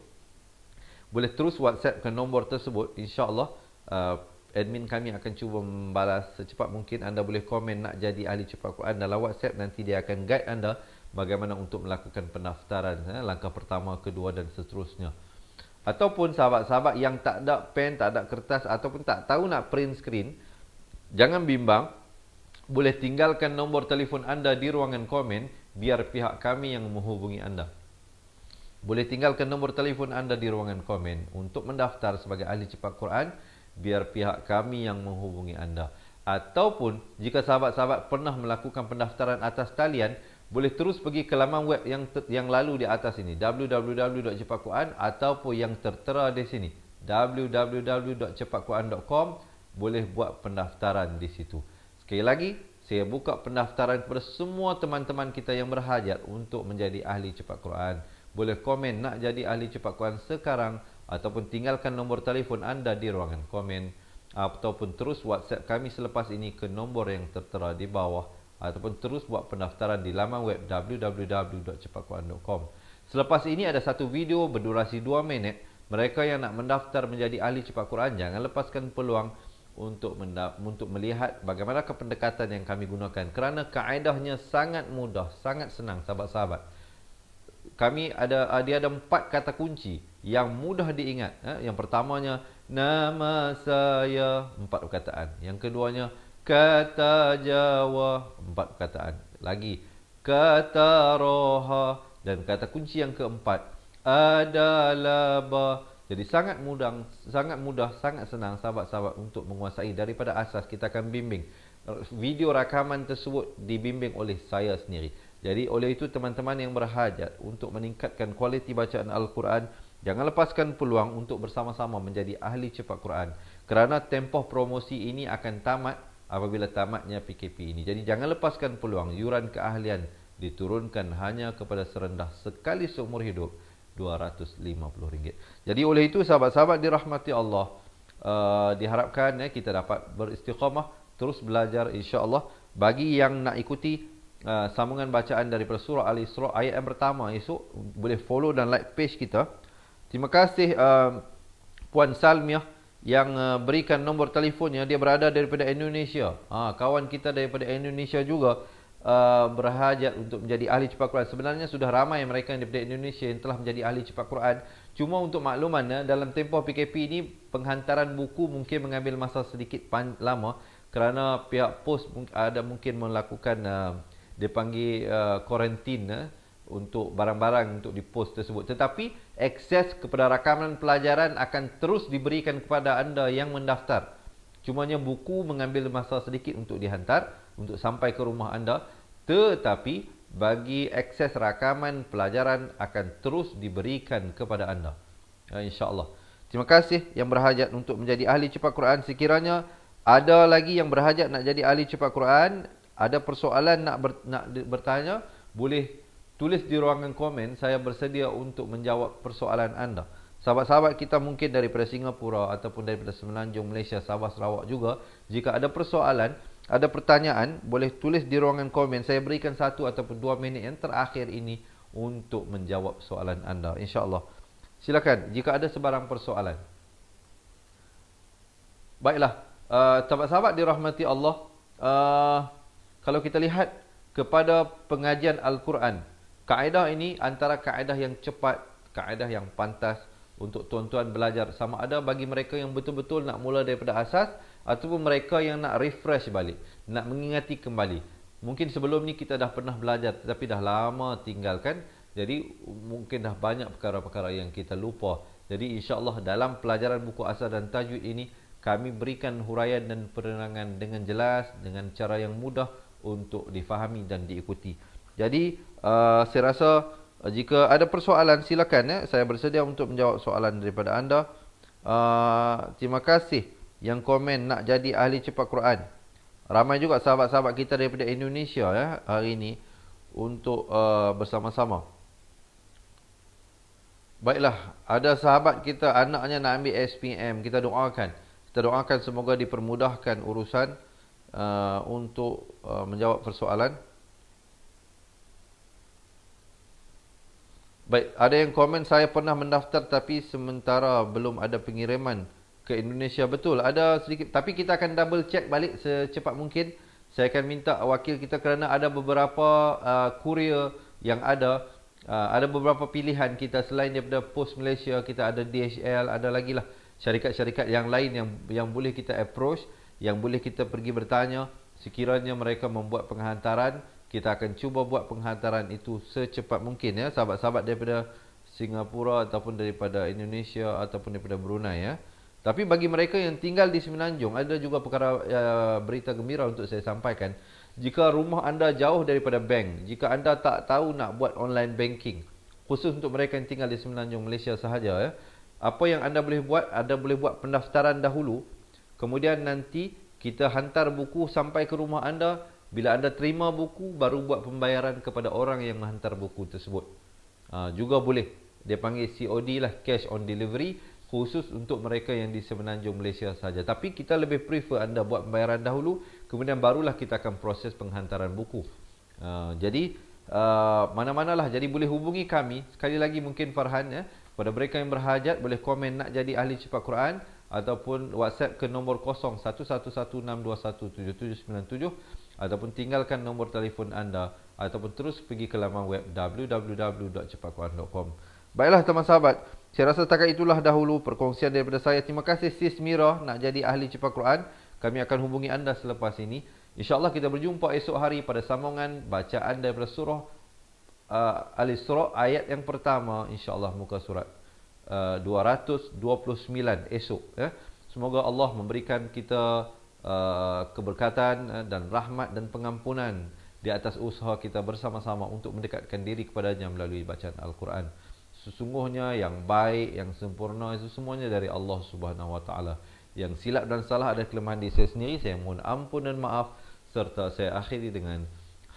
Boleh terus WhatsApp ke nombor tersebut, insya-Allah admin kami akan cuba membalas secepat mungkin. Anda boleh komen nak jadi ahli cepat Quran dalam WhatsApp, nanti dia akan guide anda bagaimana untuk melakukan pendaftaran, langkah pertama, kedua dan seterusnya. Ataupun sahabat-sahabat yang tak ada pen, tak ada kertas ataupun tak tahu nak print screen, jangan bimbang, boleh tinggalkan nombor telefon anda di ruangan komen biar pihak kami yang menghubungi anda. Boleh tinggalkan nombor telefon anda di ruangan komen untuk mendaftar sebagai ahli cepat Quran, biar pihak kami yang menghubungi anda. Ataupun jika sahabat-sahabat pernah melakukan pendaftaran atas talian, boleh terus pergi ke laman web yang lalu di atas ini, www.cepatquran, ataupun yang tertera di sini, www.cepatquran.com. boleh buat pendaftaran di situ. Sekali lagi, saya buka pendaftaran kepada semua teman-teman kita yang berhajat untuk menjadi ahli cepat Quran. Boleh komen nak jadi ahli cepat Quran sekarang, ataupun tinggalkan nombor telefon anda di ruangan komen, ataupun terus WhatsApp kami selepas ini ke nombor yang tertera di bawah, ataupun terus buat pendaftaran di laman web www.cepatquran.com. Selepas ini ada satu video berdurasi 2 minit. Mereka yang nak mendaftar menjadi ahli cepat Quran, jangan lepaskan peluang untuk melihat bagaimana pendekatan yang kami gunakan, kerana kaedahnya sangat mudah, sangat senang sahabat-sahabat. Dia ada 4 kata kunci yang mudah diingat. Yang pertamanya, nama saya, 4 perkataan. Yang keduanya, kata Jawa, 4 perkataan. Lagi, kata roha. Dan kata kunci yang keempat, adalah ba. Jadi sangat mudah, sangat senang sahabat-sahabat untuk menguasai. Daripada asas kita akan bimbing. Video rakaman tersebut dibimbing oleh saya sendiri. Jadi oleh itu teman-teman yang berhajat untuk meningkatkan kualiti bacaan Al-Quran, jangan lepaskan peluang untuk bersama-sama menjadi ahli cepat Quran. Kerana tempoh promosi ini akan tamat apabila tamatnya PKP ini. Jadi jangan lepaskan peluang. Yuran keahlian diturunkan hanya kepada serendah sekali seumur hidup, RM250. Jadi oleh itu sahabat-sahabat dirahmati Allah, diharapkan kita dapat beristiqamah, terus belajar insya-Allah. Bagi yang nak ikuti sambungan bacaan daripada surah Al-Isra ayat yang pertama esok, boleh follow dan like page kita. Terima kasih Puan Salmiah yang berikan nombor telefonnya. Dia berada daripada Indonesia. Kawan kita daripada Indonesia juga berhajat untuk menjadi ahli cepat Quran. Sebenarnya sudah ramai mereka yang daripada Indonesia yang telah menjadi ahli cepat Quran. Cuma untuk makluman, dalam tempoh PKP ini penghantaran buku mungkin mengambil masa sedikit lama, kerana pihak pos mungkin melakukan dipanggil kuarantin untuk barang-barang untuk dipos tersebut. Tetapi akses kepada rakaman pelajaran akan terus diberikan kepada anda yang mendaftar. Cumanya buku mengambil masa sedikit untuk dihantar, untuk sampai ke rumah anda. Tetapi bagi akses rakaman pelajaran akan terus diberikan kepada anda, insya-Allah. Terima kasih yang berhajat untuk menjadi ahli cepat Quran. Sekiranya ada lagi yang berhajat nak jadi ahli cepat Quran, ada persoalan nak bertanya, boleh tulis di ruangan komen. Saya bersedia untuk menjawab persoalan anda. Sahabat-sahabat kita mungkin daripada Singapura ataupun daripada Semenanjung Malaysia, Sabah, Sarawak juga, jika ada persoalan, ada pertanyaan, boleh tulis di ruangan komen. Saya berikan 1 ataupun 2 minit yang terakhir ini untuk menjawab soalan anda, insya-Allah. Silakan jika ada sebarang persoalan. Baiklah, sahabat-sahabat dirahmati Allah, kalau kita lihat kepada pengajian Al-Quran. Kaedah ini antara kaedah yang cepat, kaedah yang pantas untuk tuan-tuan belajar. Sama ada bagi mereka yang betul-betul nak mula daripada asas, ataupun mereka yang nak refresh balik, nak mengingati kembali. Mungkin sebelum ni kita dah pernah belajar tetapi dah lama tinggalkan. Jadi mungkin dah banyak perkara-perkara yang kita lupa. Jadi insya-Allah dalam pelajaran buku asas dan tajwid ini kami berikan huraian dan penerangan dengan jelas, dengan cara yang mudah untuk difahami dan diikuti. Jadi saya rasa jika ada persoalan silakan ya. Saya bersedia untuk menjawab soalan daripada anda. Terima kasih yang komen nak jadi ahli cepat Quran. Ramai juga sahabat-sahabat kita daripada Indonesia ya hari ini untuk bersama-sama. Baiklah, ada sahabat kita anaknya nak ambil SPM, kita doakan. Kita doakan semoga dipermudahkan urusan untuk menjawab persoalan. Baik, ada yang komen saya pernah mendaftar tapi sementara belum ada pengiriman ke Indonesia. Betul, ada sedikit, tapi kita akan double check balik secepat mungkin. Saya akan minta wakil kita kerana ada beberapa kurier yang ada beberapa pilihan kita selain daripada Pos Malaysia, kita ada DHL, ada lagi lah syarikat-syarikat yang lain yang boleh kita approach, yang boleh kita pergi bertanya. Sekiranya mereka membuat penghantaran, kita akan cuba buat penghantaran itu secepat mungkin ya, sahabat-sahabat daripada Singapura ataupun daripada Indonesia ataupun daripada Brunei ya. Tapi bagi mereka yang tinggal di Semenanjung, ada juga perkara berita gembira untuk saya sampaikan. Jika rumah anda jauh daripada bank, jika anda tak tahu nak buat online banking, khusus untuk mereka yang tinggal di Semenanjung Malaysia sahaja ya, apa yang anda boleh buat, anda boleh buat pendaftaran dahulu. Kemudian nanti kita hantar buku sampai ke rumah anda. Bila anda terima buku, baru buat pembayaran kepada orang yang menghantar buku tersebut. Juga boleh. Dia panggil COD lah, cash on delivery, khusus untuk mereka yang di Semenanjung Malaysia saja. Tapi kita lebih prefer anda buat pembayaran dahulu, kemudian barulah kita akan proses penghantaran buku. Jadi mana-manalah. Jadi boleh hubungi kami. Sekali lagi mungkin Farhan ya, pada mereka yang berhajat boleh komen nak jadi ahli cepat Quran, ataupun WhatsApp ke nombor 0116217797, ataupun tinggalkan nombor telefon anda, ataupun terus pergi ke laman web www.cepatquran.com. Baiklah teman sahabat, saya rasa setakat itulah dahulu perkongsian daripada saya. Terima kasih Sis Mira nak jadi ahli cepat Quran. Kami akan hubungi anda selepas ini. InsyaAllah kita berjumpa esok hari pada sambungan bacaan daripada surah Al-Isra ayat yang pertama, insyaAllah muka surat 229 esok ya. Semoga Allah memberikan kita keberkatan dan rahmat dan pengampunan di atas usaha kita bersama-sama untuk mendekatkan diri kepadanya melalui bacaan Al-Quran. Sesungguhnya yang baik, yang sempurna itu semuanya dari Allah Subhanahu Wa Taala. Yang silap dan salah ada kelemahan di saya sendiri, saya mohon ampun dan maaf, serta saya akhiri dengan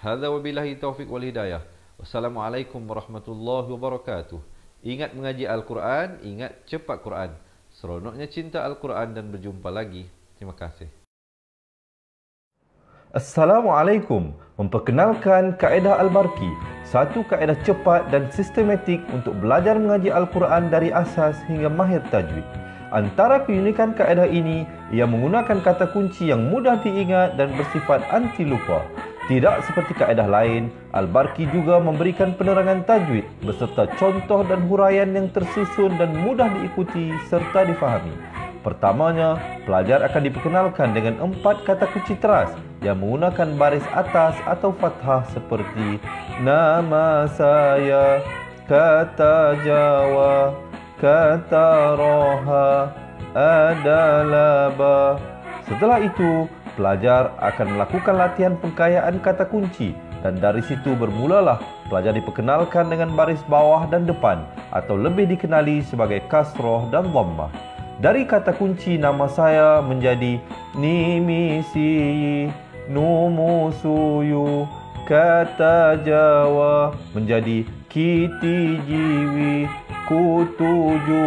hadza wabillahi taufiq wal hidayah. Wassalamualaikum warahmatullahi wabarakatuh. Ingat mengaji Al-Quran, ingat cepat Quran. Seronoknya cinta Al-Quran dan berjumpa lagi. Terima kasih. Assalamualaikum. Memperkenalkan kaedah Al-Barqi, satu kaedah cepat dan sistematik untuk belajar mengaji Al-Quran dari asas hingga mahir tajwid. Antara keunikan kaedah ini, ia menggunakan kata kunci yang mudah diingat dan bersifat anti lupa. Tidak seperti kaedah lain, Al-Barqi juga memberikan penerangan tajwid beserta contoh dan huraian yang tersusun dan mudah diikuti serta difahami. Pertamanya, pelajar akan diperkenalkan dengan 4 kata kunci teras yang menggunakan baris atas atau fathah seperti nama saya, kata Jawa, kata Roha, adalah ba. Setelah itu, pelajar akan melakukan latihan pengkayaan kata kunci dan dari situ bermulalah pelajar diperkenalkan dengan baris bawah dan depan atau lebih dikenali sebagai kasroh dan dhammah. Dari kata kunci nama saya menjadi nimisi, numusuyu, kata Jawa menjadi kiti jiwi, kutuju.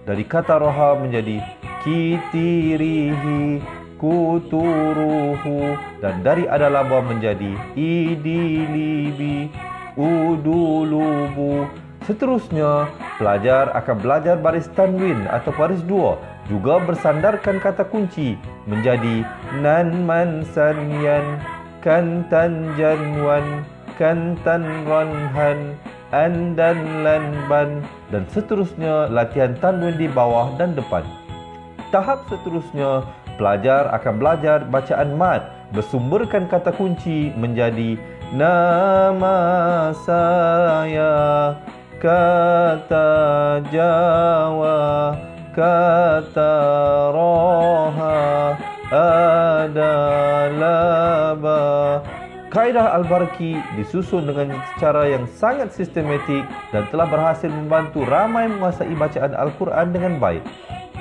Dari kata roha menjadi kitirihi, kuturuhu. Dan dari adalaba menjadi idilibi, udulubu. Seterusnya, pelajar akan belajar baris tanwin atau baris dua, juga bersandarkan kata kunci menjadi nan man san yan, kantan janwan, kantan ranhan, an dan lan ban, dan seterusnya latihan tanwin di bawah dan depan. Tahap seterusnya, pelajar akan belajar bacaan mat bersumberkan kata kunci menjadi nama saya, kata Jawa, kata roha adalah ba. Kaedah Al-Barki disusun dengan cara yang sangat sistematik dan telah berhasil membantu ramai menguasai bacaan Al-Quran dengan baik.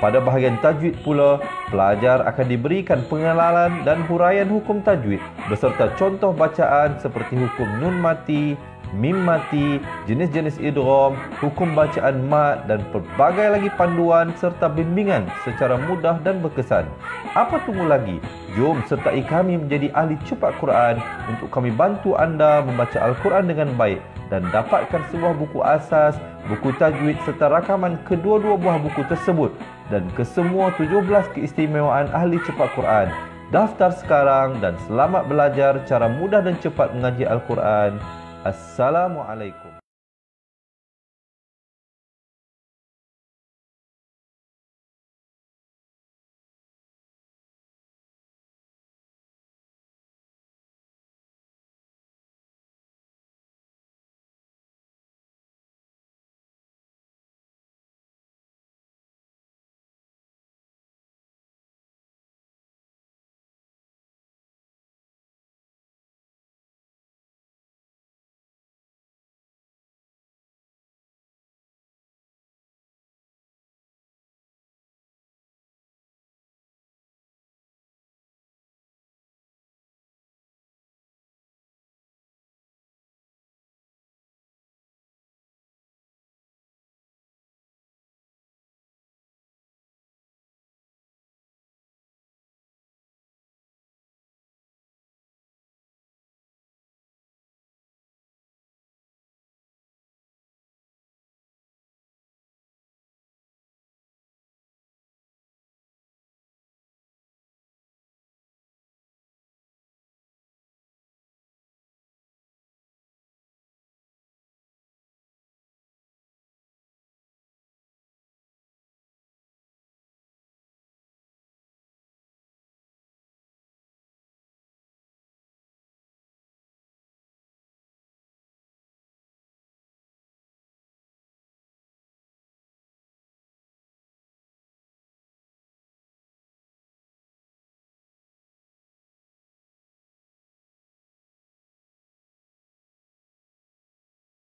Pada bahagian tajwid pula, pelajar akan diberikan pengenalan dan huraian hukum tajwid beserta contoh bacaan seperti hukum nun mati, mim mati, jenis-jenis idgham, hukum bacaan mat dan pelbagai lagi panduan serta bimbingan secara mudah dan berkesan. Apa tunggu lagi? Jom sertai kami menjadi ahli cepat Quran untuk kami bantu anda membaca Al-Quran dengan baik dan dapatkan sebuah buku asas, buku tajwid serta rakaman kedua-dua buah buku tersebut dan kesemua 17 keistimewaan ahli cepat Quran. Daftar sekarang dan selamat belajar cara mudah dan cepat mengaji Al-Quran. Assalamualaikum.